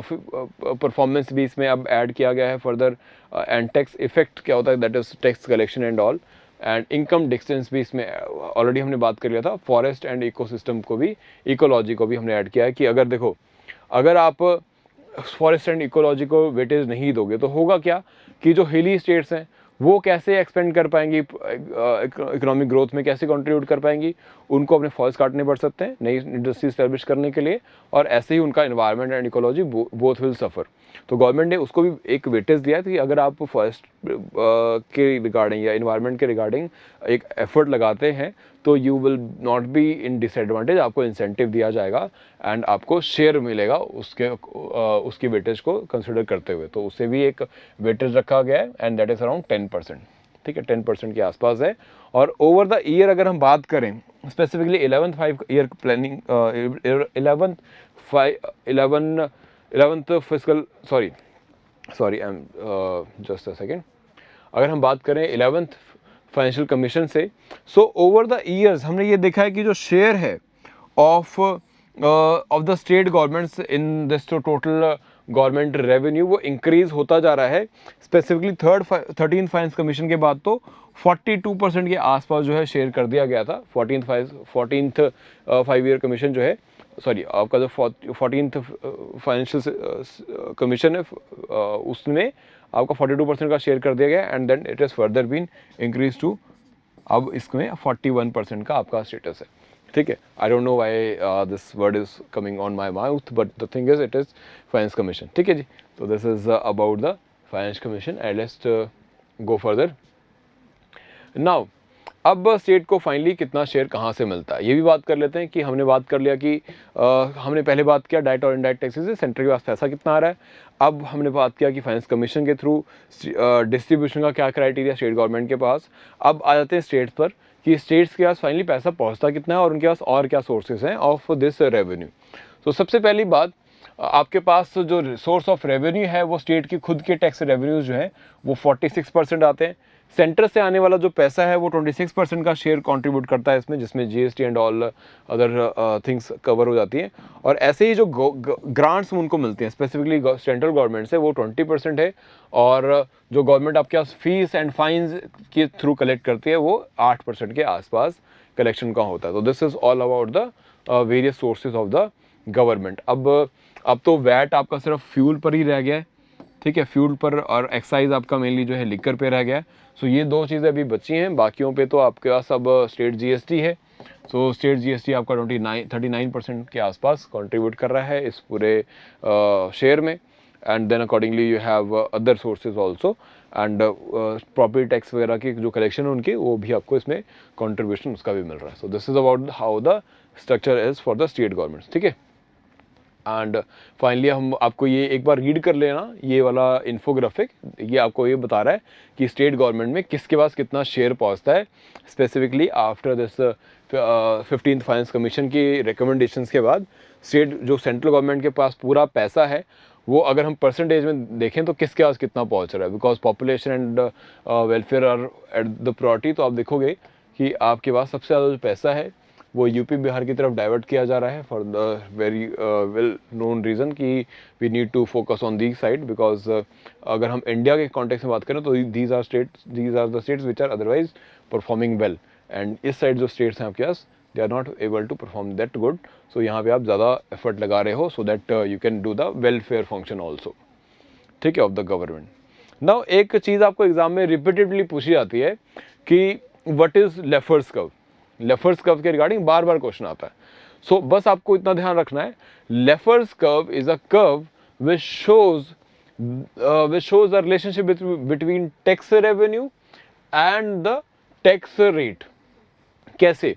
परफॉर्मेंस भी इसमें अब ऐड किया गया है फर्दर, एंड टैक्स इफेक्ट क्या होता है, that is tax collection and all, and income distance भी इसमें ऑलरेडी हमने बात कर लिया था। फॉरेस्ट एंड इकोसिस्टम को भी, इकोलॉजी को भी हमने ऐड किया है कि अगर देखो, अगर आप फॉरेस्ट एंड इकोलॉजी को वेटेज नहीं दोगे तो होगा क्या कि जो हिली स्टेट्स हैं वो कैसे एक्सपेंड कर पाएंगी, इकोनॉमिक ग्रोथ में कैसे कंट्रीब्यूट कर पाएंगी, उनको अपने फॉरेस्ट काटने पड़ सकते हैं नई इंडस्ट्री स्टैब्लिश करने के लिए, और ऐसे ही उनका environment and ecology both will suffer. तो गवर्नमेंट ने उसको भी एक वेटेज दिया कि अगर आप फॉरेस्ट के रिगार्डिंग या इन्वायरमेंट के रिगार्डिंग एक एफर्ट लगाते हैं तो you will not be in disadvantage, आपको इंसेंटिव दिया जाएगा एंड आपको शेयर मिलेगा उसकी वेटेज को कंसिडर करते हुए। तो उससे भी एक वेटेज रखा गया है एंड दैट इज़ अराउंड 10%, ठीक है, 10% के आसपास है। और ओवर द ईयर अगर हम बात करें specifically 11th year planning, 11th fiscal, sorry I am just a second, अगर हम बात करें 11th फाइनेंशियल कमीशन से, सो ओवर द ईयर्स हमने ये देखा है कि जो शेयर है of the state governments in this total government revenue वो इंक्रीज होता जा रहा है। स्पेसिफिकली 13th फाइनेंस कमीशन के बाद तो 42% के आसपास जो है शेयर कर दिया गया था। 14th 5 ईयर कमीशन जो है, सॉरी आपका जो 14th फाइनेंशियल कमीशन है उसमें आपका 42% का शेयर कर दिया गया and then it is further been increase to, अब इसमें 41% का आपका स्टेटस है, ठीक है। I don't know why this word is coming on my mouth, but the thing is it is finance commission, ठीक है जी। तो this is about the finance commission and let's go further now. अब state को finally कितना share कहाँ से मिलता है ये भी बात कर लेते हैं। कि हमने बात कर लिया कि हमने पहले बात किया डायरेक्ट और इनडायरेक्ट टैक्सेस से सेंटर के पास पैसा कितना आ रहा है। अब हमने बात किया कि फाइनेंस कमीशन के थ्रू डिस्ट्रीब्यूशन का क्या क्राइटेरिया स्टेट गवर्नमेंट के पास। अब आ जाते हैं स्टेट्स पर कि स्टेट्स के पास फाइनली पैसा पहुँचता कितना है और उनके पास और क्या सोर्सेज हैं ऑफ दिस रेवेन्यू। तो सबसे पहली बात, आपके पास जो सोर्स ऑफ रेवेन्यू है वो स्टेट की खुद के टैक्स रेवेन्यूज जो है वो 46% आते हैं। सेंटर से आने वाला जो पैसा है वो 26% का शेयर कंट्रीब्यूट करता है इसमें, जिसमें GST and all other things cover हो जाती हैं। और ऐसे ही जो ग्रांट्स उनको मिलते हैं स्पेसिफिकली सेंट्रल गवर्नमेंट से वो 20% है, और जो गवर्नमेंट आपके पास फीस एंड फाइन्स के थ्रू कलेक्ट करती है वो 8% के आसपास कलेक्शन का होता है। तो this is all about the various sources of the government. अब तो वैट आपका सिर्फ फ्यूल पर ही रह गया है, ठीक है, फ्यूल पर, और एक्साइज आपका मेनली जो है लिकर पे रह गया है। सो ये दो चीज़ें अभी बची हैं, बाकियों पे तो आपके पास अब स्टेट जीएसटी है। सो स्टेट जीएसटी आपका 39% के आसपास कंट्रीब्यूट कर रहा है इस पूरे शेयर में। And then accordingly you have other sources also, and property tax वगैरह की जो कलेक्शन है उनकी वो भी आपको इसमें कंट्रीब्यूशन उसका भी मिल रहा है। So this is about how the structure is for the state governments, ठीक है। एंड फाइनली हम आपको ये एक बार रीड कर लेना, ये वाला इन्फोग्राफिक, ये आपको ये बता रहा है कि स्टेट गवर्नमेंट में किसके पास कितना शेयर पहुंचता है specifically after this 15th finance commission की रिकमेंडेशंस के बाद स्टेट जो सेंट्रल गवर्नमेंट के पास पूरा पैसा है वो अगर हम परसेंटेज में देखें तो किसके पास कितना पहुंच रहा है, because population and welfare are at the priority. तो आप देखोगे कि आपके पास सबसे ज़्यादा जो पैसा है वो यूपी बिहार की तरफ डाइवर्ट किया जा रहा है for the very well known reason कि we need to focus on the side, because अगर हम इंडिया के कॉन्टेक्स्ट में बात करें तो these are the states which are otherwise performing well, and इस साइड जो स्टेट्स हैं आपके पास they are not able to perform that good. So यहाँ पे आप ज़्यादा एफर्ट लगा रहे हो so that you can do the welfare function also, ठीक है, ऑफ द गवर्नमेंट। नाउ एक चीज़ आपको एग्जाम में रिपीटेडली पूछी जाती है कि what is Laffer's curve. Laffer's curve के रिगार्डिंग बार बार क्वेश्चन आता है। सो बस आपको इतना ध्यान रखना है, Laffer's curve is a curve which shows the relationship between tax revenue and the tax rate. कैसे?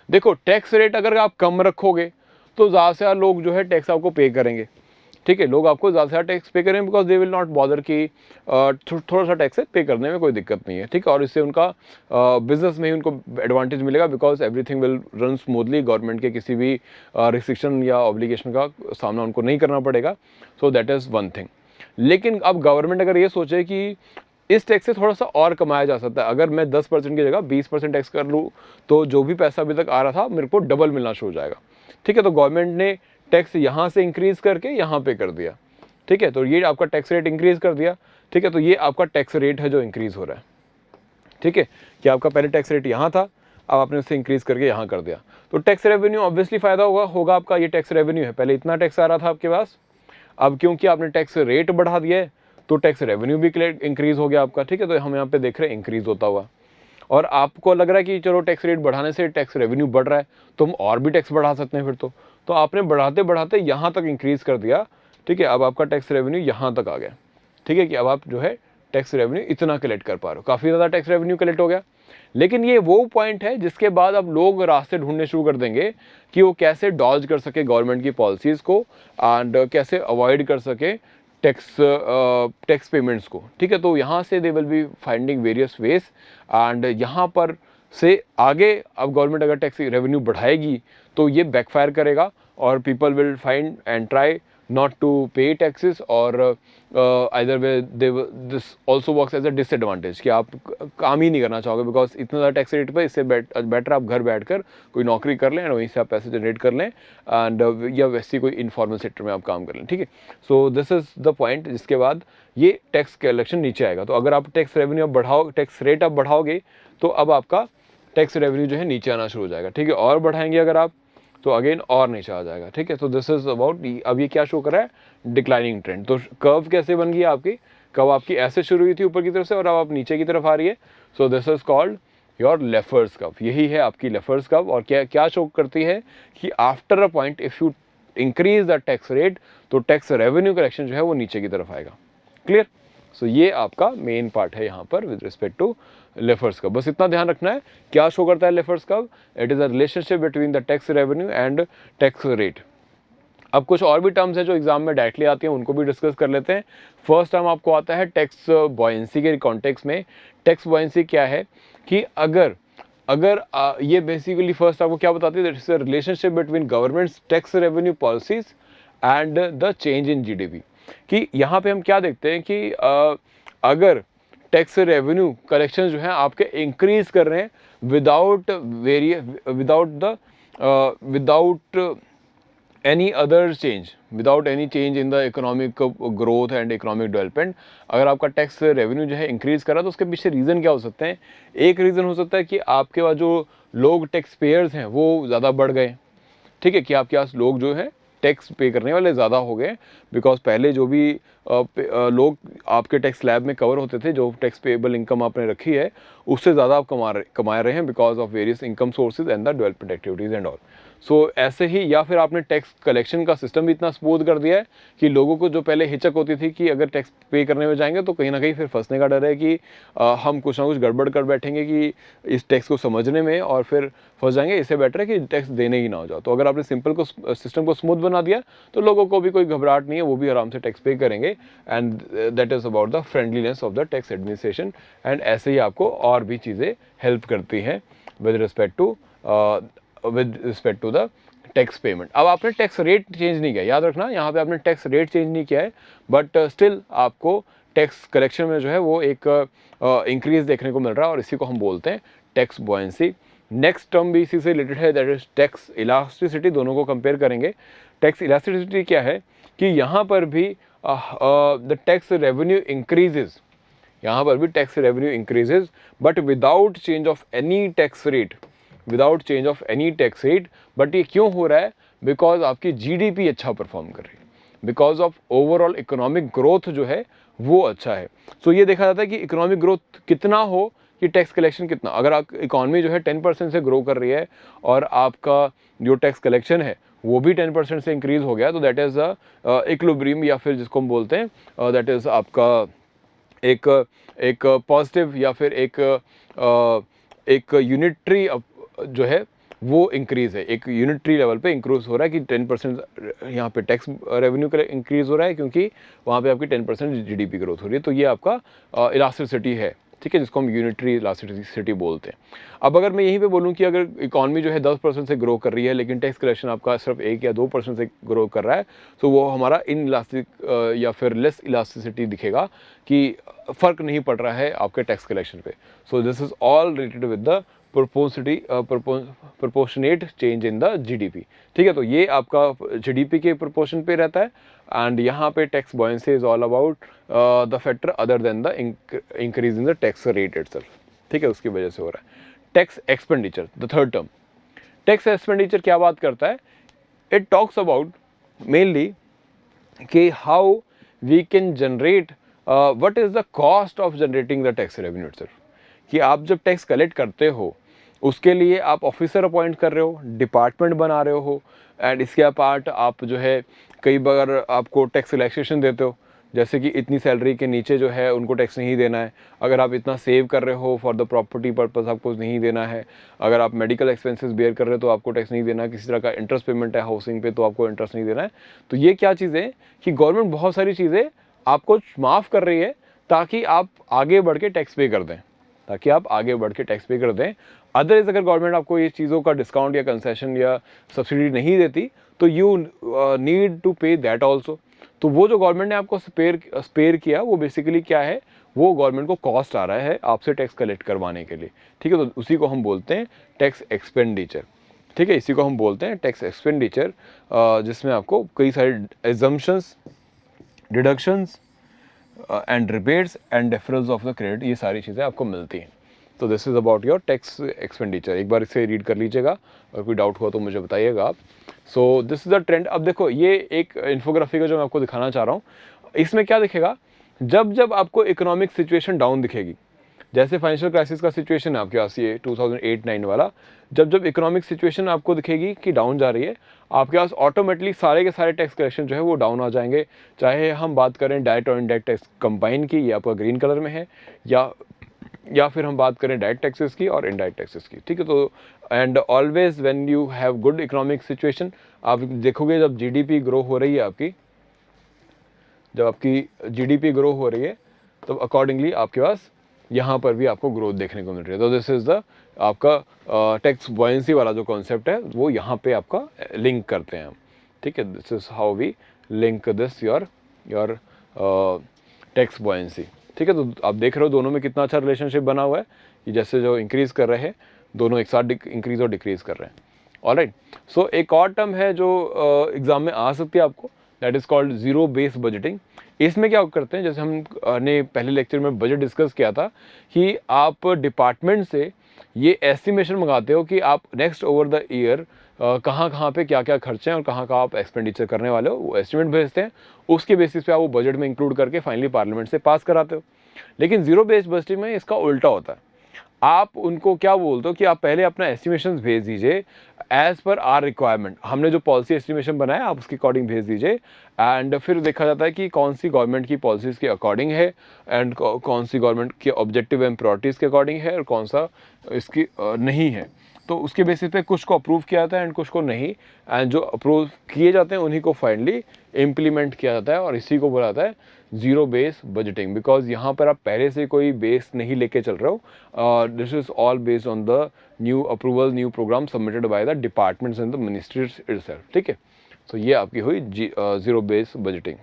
देखो, टैक्स रेट अगर आप कम रखोगे तो ज़्यादा से ज़्यादा लोग जो है टैक्स आपको पे करेंगे, ठीक है, लोग आपको ज़्यादा से ज़्यादा टैक्स पे करेंगे because they will not bother कि थोड़ा सा टैक्स पे करने में कोई दिक्कत नहीं है, ठीक है, और इससे उनका बिजनेस में ही उनको एडवांटेज मिलेगा because everything will run smoothly, government के किसी भी रिस्ट्रिक्शन या ऑब्लिगेशन का सामना उनको नहीं करना पड़ेगा। So that is one thing. लेकिन अब गवर्नमेंट अगर ये सोचे कि इस टैक्स से थोड़ा सा और कमाया जा सकता है, अगर मैं 10% की जगह 20% टैक्स कर लूँ तो जो भी पैसा अभी तक आ रहा था मेरे को डबल मिलना शुरू हो जाएगा, ठीक है, तो गवर्नमेंट ने टैक्स यहाँ से इंक्रीज करके यहाँ पे कर दिया, ठीक है, तो ये आपका टैक्स रेट इंक्रीज कर दिया, ठीक है, तो ये आपका टैक्स रेट है जो इंक्रीज हो रहा है, ठीक है, कि आपका पहले टैक्स रेट यहाँ था, अब आपने उससे इंक्रीज करके यहाँ कर दिया, तो टैक्स रेवेन्यू ऑब्वियसली फायदा होगा आपका। ये टैक्स रेवेन्यू है, पहले इतना टैक्स आ रहा था आपके पास, अब क्योंकि आपने टैक्स रेट बढ़ा दिया है तो टैक्स रेवेन्यू भी इंक्रीज हो गया आपका, ठीक है, तो हम यहाँ पे देख रहे हैं इंक्रीज होता हुआ, और आपको लग रहा है कि चलो टैक्स रेट बढ़ाने से टैक्स रेवेन्यू बढ़ रहा है तो हम और भी टैक्स बढ़ा सकते हैं, फिर तो आपने बढ़ाते बढ़ाते यहाँ तक इंक्रीज कर दिया, ठीक है, अब आपका टैक्स रेवेन्यू यहाँ तक आ गया, ठीक है, कि अब आप जो है टैक्स रेवेन्यू इतना कलेक्ट कर पा रहे हो, काफ़ी ज़्यादा टैक्स रेवेन्यू कलेक्ट हो गया। लेकिन ये वो पॉइंट है जिसके बाद अब लोग रास्ते ढूंढने शुरू कर देंगे कि वो कैसे डॉज कर सके गवर्नमेंट की पॉलिसीज़ को एंड कैसे अवॉइड कर सके टैक्स पेमेंट्स को, ठीक है, तो यहाँ से दे will be finding various ways and यहाँ पर से आगे अब गवर्नमेंट अगर टैक्स रेवेन्यू बढ़ाएगी तो ये बैकफायर करेगा और people will find and try not to pay taxes or either way this also works as a disadvantage कि आप काम ही नहीं करना चाहोगे बिकॉज इतना ज़्यादा टैक्स रेट पर, इससे बेटर आप घर बैठकर कोई नौकरी कर लें और वहीं से आप पैसे जनरेट कर लें एंड या वैसे कोई इनफॉर्मल सेक्टर में आप काम कर लें, ठीक है। So this is the point जिसके बाद ये टैक्स कलेक्शन नीचे आएगा। तो अगर आप टैक्स रेवेन्यू अब बढ़ाओ, टैक्स रेट आप बढ़ाओगे तो अब आपका टैक्स रेवेन्यू जो है नीचे आना शुरू हो जाएगा, ठीक है, और बढ़ाएंगे अगर आप तो अगेन और नीचे आ जाएगा, ठीक है। तो दिस इज अबाउट, अब ये क्या शो कर रहा है, डिक्लाइनिंग ट्रेंड। तो कर्व कैसे बन गई आपकी, कर्व आपकी ऐसे शुरू हुई थी ऊपर की तरफ से और अब आप नीचे की तरफ आ रही है। So this is called your Laffer's curve, यही है आपकी लेफर्स कर्व। और क्या क्या शो करती है कि after a point if you increase the tax rate तो टैक्स रेवेन्यू कलेक्शन जो है वो नीचे की तरफ आएगा। क्लियर? सो ये आपका मेन पार्ट है यहाँ पर with respect to Laffer's curve. बस इतना ध्यान रखना है क्या शो करता है Laffer's curve, it is a relationship between the tax revenue and tax rate. अब कुछ और भी टर्म्स हैं जो एग्जाम में डायरेक्टली आती हैं, उनको भी डिस्कस कर लेते हैं। फर्स्ट टर्म आपको आता है टैक्स बॉयंसी के कॉन्टेक्स्ट में। टैक्स बॉयंसी क्या है कि अगर ये बेसिकली फर्स्ट आपको क्या बताती है, that is a relationship between governments tax revenue policies and the change in GDP. कि यहाँ पे हम क्या देखते हैं कि अगर टैक्स रेवेन्यू कलेक्शन जो है आपके इंक्रीज कर रहे हैं without any other change, without any change in the economic growth and economic development, अगर आपका टैक्स रेवेन्यू जो है इंक्रीज कर रहा है तो उसके पीछे रीज़न क्या हो सकते हैं। एक रीज़न हो सकता है कि आपके पास जो लोग टैक्स पेयर्स हैं वो ज़्यादा बढ़ गए, ठीक है, कि आपके पास लोग जो हैं टैक्स पे करने वाले ज़्यादा हो गए बिकॉज पहले जो भी लोग आपके टैक्स स्लैब में कवर होते थे, जो टैक्स पेएबल इनकम आपने रखी है उससे ज़्यादा आप कमा रहे हैं because of various income sources and the development activities and all. So ऐसे ही, या फिर आपने टैक्स कलेक्शन का सिस्टम भी इतना स्मूथ कर दिया है कि लोगों को जो पहले हिचक होती थी कि अगर टैक्स पे करने में जाएंगे तो कहीं ना कहीं फिर फंसने का डर है कि हम कुछ ना कुछ गड़बड़ कर बैठेंगे कि इस टैक्स को समझने में और फिर फंस जाएंगे, इससे बेटर है कि टैक्स देने ही ना हो जाओ। तो अगर आपने सिंपल को सिस्टम को स्मूथ बना दिया तो लोगों को भी कोई घबराहट नहीं है, वो भी आराम से टैक्स पे करेंगे and that is about the friendliness of the tax administration. And ऐसे ही आपको और भी चीज़ें हेल्प करती हैं with respect to with respect to the tax payment. अब आपने टैक्स रेट चेंज नहीं किया, याद रखना यहाँ पे आपने टैक्स रेट चेंज नहीं किया है, बट स्टिल आपको टैक्स कलेक्शन में जो है वो एक इंक्रीज देखने को मिल रहा है, और इसी को हम बोलते हैं टैक्स बॉयंसी। नेक्स्ट टर्म भी इसी से रिलेटेड है, दैट इज टैक्स इलास्टिसिटी। दोनों को कंपेयर करेंगे। टैक्स इलास्टिसिटी क्या है कि यहाँ पर भी द टैक्स रेवेन्यू इंक्रीजेज, यहाँ पर भी tax revenue increases but without change of any tax rate, without change of any tax rate. But ये क्यों हो रहा है? बिकॉज आपकी जीडीपी अच्छा परफॉर्म कर रही है, because of overall economic growth जो है वो अच्छा है। सो ये देखा जाता है कि इकोनॉमिक ग्रोथ कितना हो कि टैक्स कलेक्शन कितना। अगर आप इकॉनमी जो है 10% से ग्रो कर रही है और आपका जो टैक्स कलेक्शन है वो भी 10% से इंक्रीज हो गया, तो दैट इज़ इक्विलिब्रियम, या फिर जिसको हम बोलते हैं दैट इज़ आपका एक पॉजिटिव या फिर एक यूनिटरी जो है वो इंक्रीज़ है, एक यूनिटरी लेवल पे इंक्रीज हो रहा है कि 10% यहाँ पे टैक्स रेवेन्यू का इंक्रीज हो रहा है, क्योंकि वहाँ पे आपकी 10% जीडीपी ग्रोथ हो रही है। तो ये आपका इलास्टिसिटी है, ठीक है, जिसको हम यूनिटरी इलास्टिसिटी बोलते हैं। अब अगर मैं यहीं पे बोलूँ कि अगर इकॉनमी जो है 10% से ग्रो कर रही है लेकिन टैक्स कलेक्शन आपका सिर्फ 1 या 2% से ग्रो कर रहा है, तो वो हमारा इन इलास्टिक या फिर लेस इलास्टिसिटी दिखेगा कि फ़र्क नहीं पड़ रहा है आपके टैक्स कलेक्शन पे। सो this is all related with the proportionate change in the GDP, ठीक है। तो ये आपका जीडीपी के प्रोपोर्शन पे रहता है, एंड यहाँ पे tax buoyancy is all about the factor other than the increase in the tax rate itself, ठीक है, उसकी वजह से हो रहा है। Tax expenditure, the third term. Tax expenditure क्या बात करता है? इट टॉक्स अबाउट मेनली कि how we can generate what is the cost of generating the tax revenue itself, कि आप जब टैक्स कलेक्ट करते हो उसके लिए आप ऑफिसर अपॉइंट कर रहे हो, डिपार्टमेंट बना रहे हो, एंड इसके अपार्ट आप जो है कई बार आपको टैक्स रिलैक्सेशन देते हो, जैसे कि इतनी सैलरी के नीचे जो है उनको टैक्स नहीं देना है। अगर आप इतना सेव कर रहे हो फॉर द प्रॉपर्टी पर्पस आपको नहीं देना है। अगर आप मेडिकल एक्सपेंसेस बेयर कर रहे हो तो आपको टैक्स नहीं देना है। किसी तरह का इंटरेस्ट पेमेंट है हाउसिंग पे तो आपको इंटरेस्ट नहीं देना है। तो ये क्या चीज़ें कि गवर्नमेंट बहुत सारी चीज़ें आपको माफ़ कर रही है ताकि आप आगे बढ़ के टैक्स पे कर दें, ताकि आप आगे बढ़ के टैक्स पे कर दें। अदरवाइज अगर गवर्नमेंट आपको ये चीज़ों का डिस्काउंट या कंसेशन या सब्सिडी नहीं देती तो यू नीड टू पे दैट ऑल्सो। तो वो जो गवर्नमेंट ने आपको स्पेयर किया वो बेसिकली क्या है, वो गवर्नमेंट को कॉस्ट आ रहा है आपसे टैक्स कलेक्ट करवाने के लिए, ठीक है। तो उसी को हम बोलते हैं टैक्स एक्सपेंडिचर, ठीक है, इसी को हम बोलते हैं टैक्स एक्सपेंडिचर, जिसमें आपको कई सारे exemptions, deductions and rebates and deferrals of the credit, ये सारी चीज़ें आपको मिलती हैं। तो this is about your tax expenditure. एक बार इसे रीड कर लीजिएगा, और कोई डाउट हुआ तो मुझे बताइएगा आप। सो दिस इज़ द ट्रेंड। अब देखो ये एक इन्फोग्राफी का जो मैं आपको दिखाना चाह रहा हूँ, इसमें क्या दिखेगा, जब जब आपको इकोनॉमिक सिचुएशन डाउन दिखेगी, जैसे फाइनेंशियल क्राइसिस का सिचुएशन है आपके पास ये 2008-9 वाला, जब जब इकोनॉमिक सिचुएशन आपको दिखेगी कि डाउन जा रही है, आपके पास ऑटोमेटिकली सारे के सारे टैक्स कलेक्शन जो है वो डाउन आ जाएंगे। चाहे हम बात करें डायरेक्ट और इनडायरेक्ट टैक्स कंबाइन की, ये आपका ग्रीन कलर में है, या फिर हम बात करें डायरेक्ट टैक्सेस की और इनडायरेक्ट टैक्सेस की, ठीक है। तो and always when you have good economic situation, आप देखोगे जब जीडीपी ग्रो हो रही है आपकी, जब आपकी जीडीपी ग्रो हो रही है तो अकॉर्डिंगली आपके पास यहाँ पर भी आपको ग्रोथ देखने को मिल रही है। तो दिस इज़ द आपका टैक्स बॉयंसी वाला जो कॉन्सेप्ट है वो यहाँ पे आपका लिंक करते हैं हम, ठीक है। This is how we link this your tax buoyancy, ठीक है। तो आप देख रहे हो दोनों में कितना अच्छा रिलेशनशिप बना हुआ है कि जैसे जो इंक्रीज़ कर रहे हैं दोनों एक साथ इंक्रीज़ और डिक्रीज़ कर रहे हैं। ऑलराइट, सो एक और टर्म है जो एग्ज़ाम में आ सकती है आपको, that is called zero base budgeting. इसमें क्या करते हैं, जैसे हमने पहले लेक्चर में बजट डिस्कस किया था कि आप डिपार्टमेंट से ये एस्टिमेशन मंगाते हो कि आप नेक्स्ट ओवर द ईयर कहाँ कहाँ पे क्या क्या खर्चे हैं और कहाँ कहाँ आप एक्सपेंडिचर करने वाले हो, वो एस्टिमेट भेजते हैं। उसके बेसिस पे आप वो बजट में इंक्लूड करके फाइनली पार्लियामेंट से पास कराते हो। लेकिन ज़ीरो बेस्ड बजटिंग में इसका उल्टा होता है। आप उनको क्या बोलते हो कि आप पहले अपना एस्टिमेशन भेज दीजिए एज पर आर रिक्वायरमेंट, हमने जो पॉलिसी एस्टिमेशन बनाया आप उसके अकॉर्डिंग भेज दीजिए, एंड फिर देखा जाता है कि कौन सी गवर्नमेंट की पॉलिसीज़ के अकॉर्डिंग है एंड कौन सी गवर्नमेंट के ऑब्जेक्टिव एंड प्रायोरिटीज़ के अकॉर्डिंग है और कौन सा इसकी नहीं है। तो उसके बेसिस पे कुछ को अप्रूव किया जाता है एंड कुछ को नहीं, एंड जो अप्रूव किए जाते हैं उन्हीं को फाइनली इम्प्लीमेंट किया जाता है, और इसी को बोला जाता है ज़ीरो बेस बजटिंग, बिकॉज यहाँ पर आप पहले से कोई बेस नहीं लेके चल रहे हो. This is all based on the new approval, new program submitted by the departments and the ministries itself. ठीक है, तो ये आपकी हुई ज़ीरो बेस बजटिंग.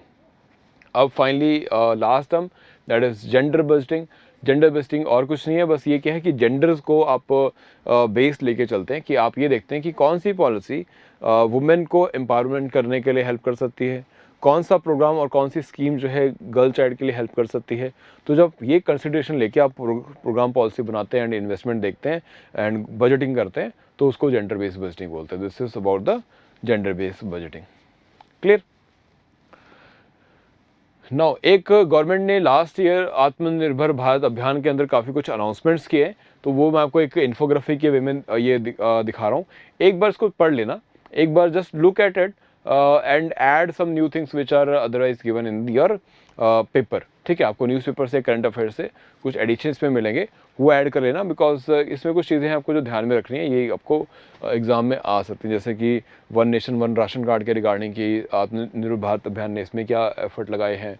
अब finally last term that is gender budgeting. Gender budgeting और कुछ नहीं है, बस ये क्या है कि जेंडर्स को आप बेस लेके चलते हैं कि आप ये देखते हैं कि कौन सी पॉलिसी वुमेन को एम्पावरमेंट करने के लिए हेल्प कर सकती है, कौन सा प्रोग्राम और कौन सी स्कीम जो है गर्ल चाइल्ड के लिए हेल्प कर सकती है. तो जब ये कंसिडरेशन लेके आप प्रोग्राम पॉलिसी बनाते हैं एंड इन्वेस्टमेंट देखते हैं एंड बजटिंग करते हैं, तो उसको जेंडर बेस्ड बजटिंग बोलते हैं. This is about the gender based budgeting. Clear? Now एक गवर्नमेंट ने लास्ट ईयर आत्मनिर्भर भारत अभियान के अंदर काफ़ी कुछ अनाउंसमेंट्स किए हैं, तो वो मैं आपको एक इन्फोग्राफी के वे में ये दिखा रहा हूँ. एक बार इसको पढ़ लेना, एक बार just look at it and add some new things which are otherwise given in your paper. ठीक है, आपको न्यूज़पेपर से, करंट अफेयर से कुछ एडिशंस में मिलेंगे, वो ऐड कर लेना, बिकॉज इसमें कुछ चीज़ें हैं आपको जो ध्यान में रखनी है, ये आपको एग्ज़ाम में आ सकती हैं. जैसे कि one nation one ration card के रिगार्डिंग की आत्मनिर्भर भारत अभियान ने इसमें क्या एफर्ट लगाए हैं,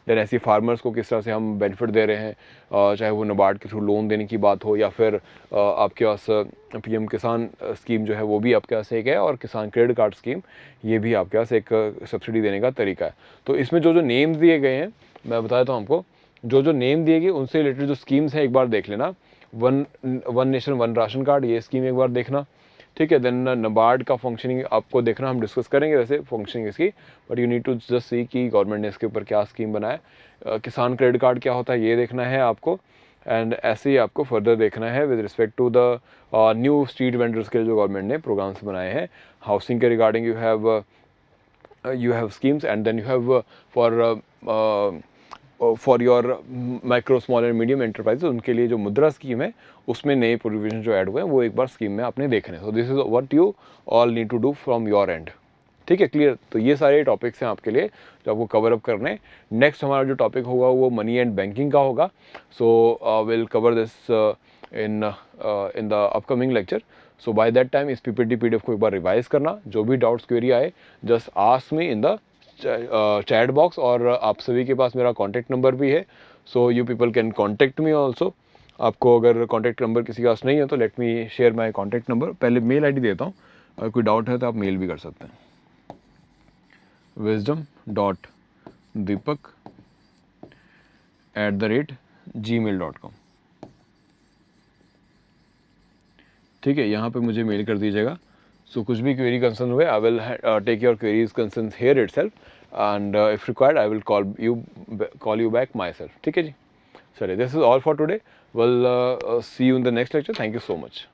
देन ऐसी फार्मर्स को किस तरह से हम बेनिफिट दे रहे हैं, चाहे वो नाबार्ड के थ्रू लोन देने की बात हो, या फिर आपके पास पीएम किसान स्कीम जो है वो भी आपके पास एक है, और किसान क्रेडिट कार्ड स्कीम ये भी आपके पास एक सब्सिडी देने का तरीका है. तो इसमें जो जो नेम्स दिए गए हैं मैं बता देता हूँ आपको, जो जो नेम दिए गए उनसे रिलेटेड जो स्कीम्स हैं एक बार देख लेना. One nation one ration card, ये स्कीम एक बार देखना. ठीक है, देन नाबार्ड का फंक्शनिंग आपको देखना, हम डिस्कस करेंगे वैसे फंक्शनिंग इसकी, but you need to just see कि गवर्नमेंट ने इसके ऊपर क्या स्कीम बनाया. किसान क्रेडिट कार्ड क्या होता है ये देखना है आपको, एंड ऐसे ही आपको फर्दर देखना है with respect to the new street vendors के जो गवर्नमेंट ने प्रोग्राम्स बनाए हैं. हाउसिंग के regarding you have schemes, and then you have for your micro small and medium enterprises, उनके लिए जो मुद्रा स्कीम है उसमें नए प्रोविजन जो ऐड हुए हैं वो एक बार स्कीम में आपने देखने हैं. So this is what you all need to do from your end. ठीक है, क्लियर? तो ये सारे टॉपिक्स हैं आपके लिए जो आपको कवर अप करने हैं. नेक्स्ट हमारा जो टॉपिक होगा वो मनी एंड बैंकिंग का होगा. So will cover this in the upcoming lecture. So by that time इस पीपीटी पीडीएफ को एक बार रिवाइज करना. जो भी डाउट्स क्वेरी आए just ask me in the chat box, और आप सभी के पास मेरा कॉन्टैक्ट नंबर भी है. So you people can contact me also. आपको अगर कॉन्टैक्ट नंबर किसी के पास नहीं है तो let me share my contact number. पहले मेल आईडी देता हूँ, अगर कोई डाउट है तो आप मेल भी कर सकते हैं. wisdom.deepak@gmail.com. ठीक है, यहाँ पे मुझे मेल कर दीजिएगा. सो कुछ भी क्वेरी कंसर्न हुए, I will take your queries concern here itself, and if required I will call you back myself. ठीक है जी, चलिए, this is all for today. Will see you in the next lecture. Thank you so much.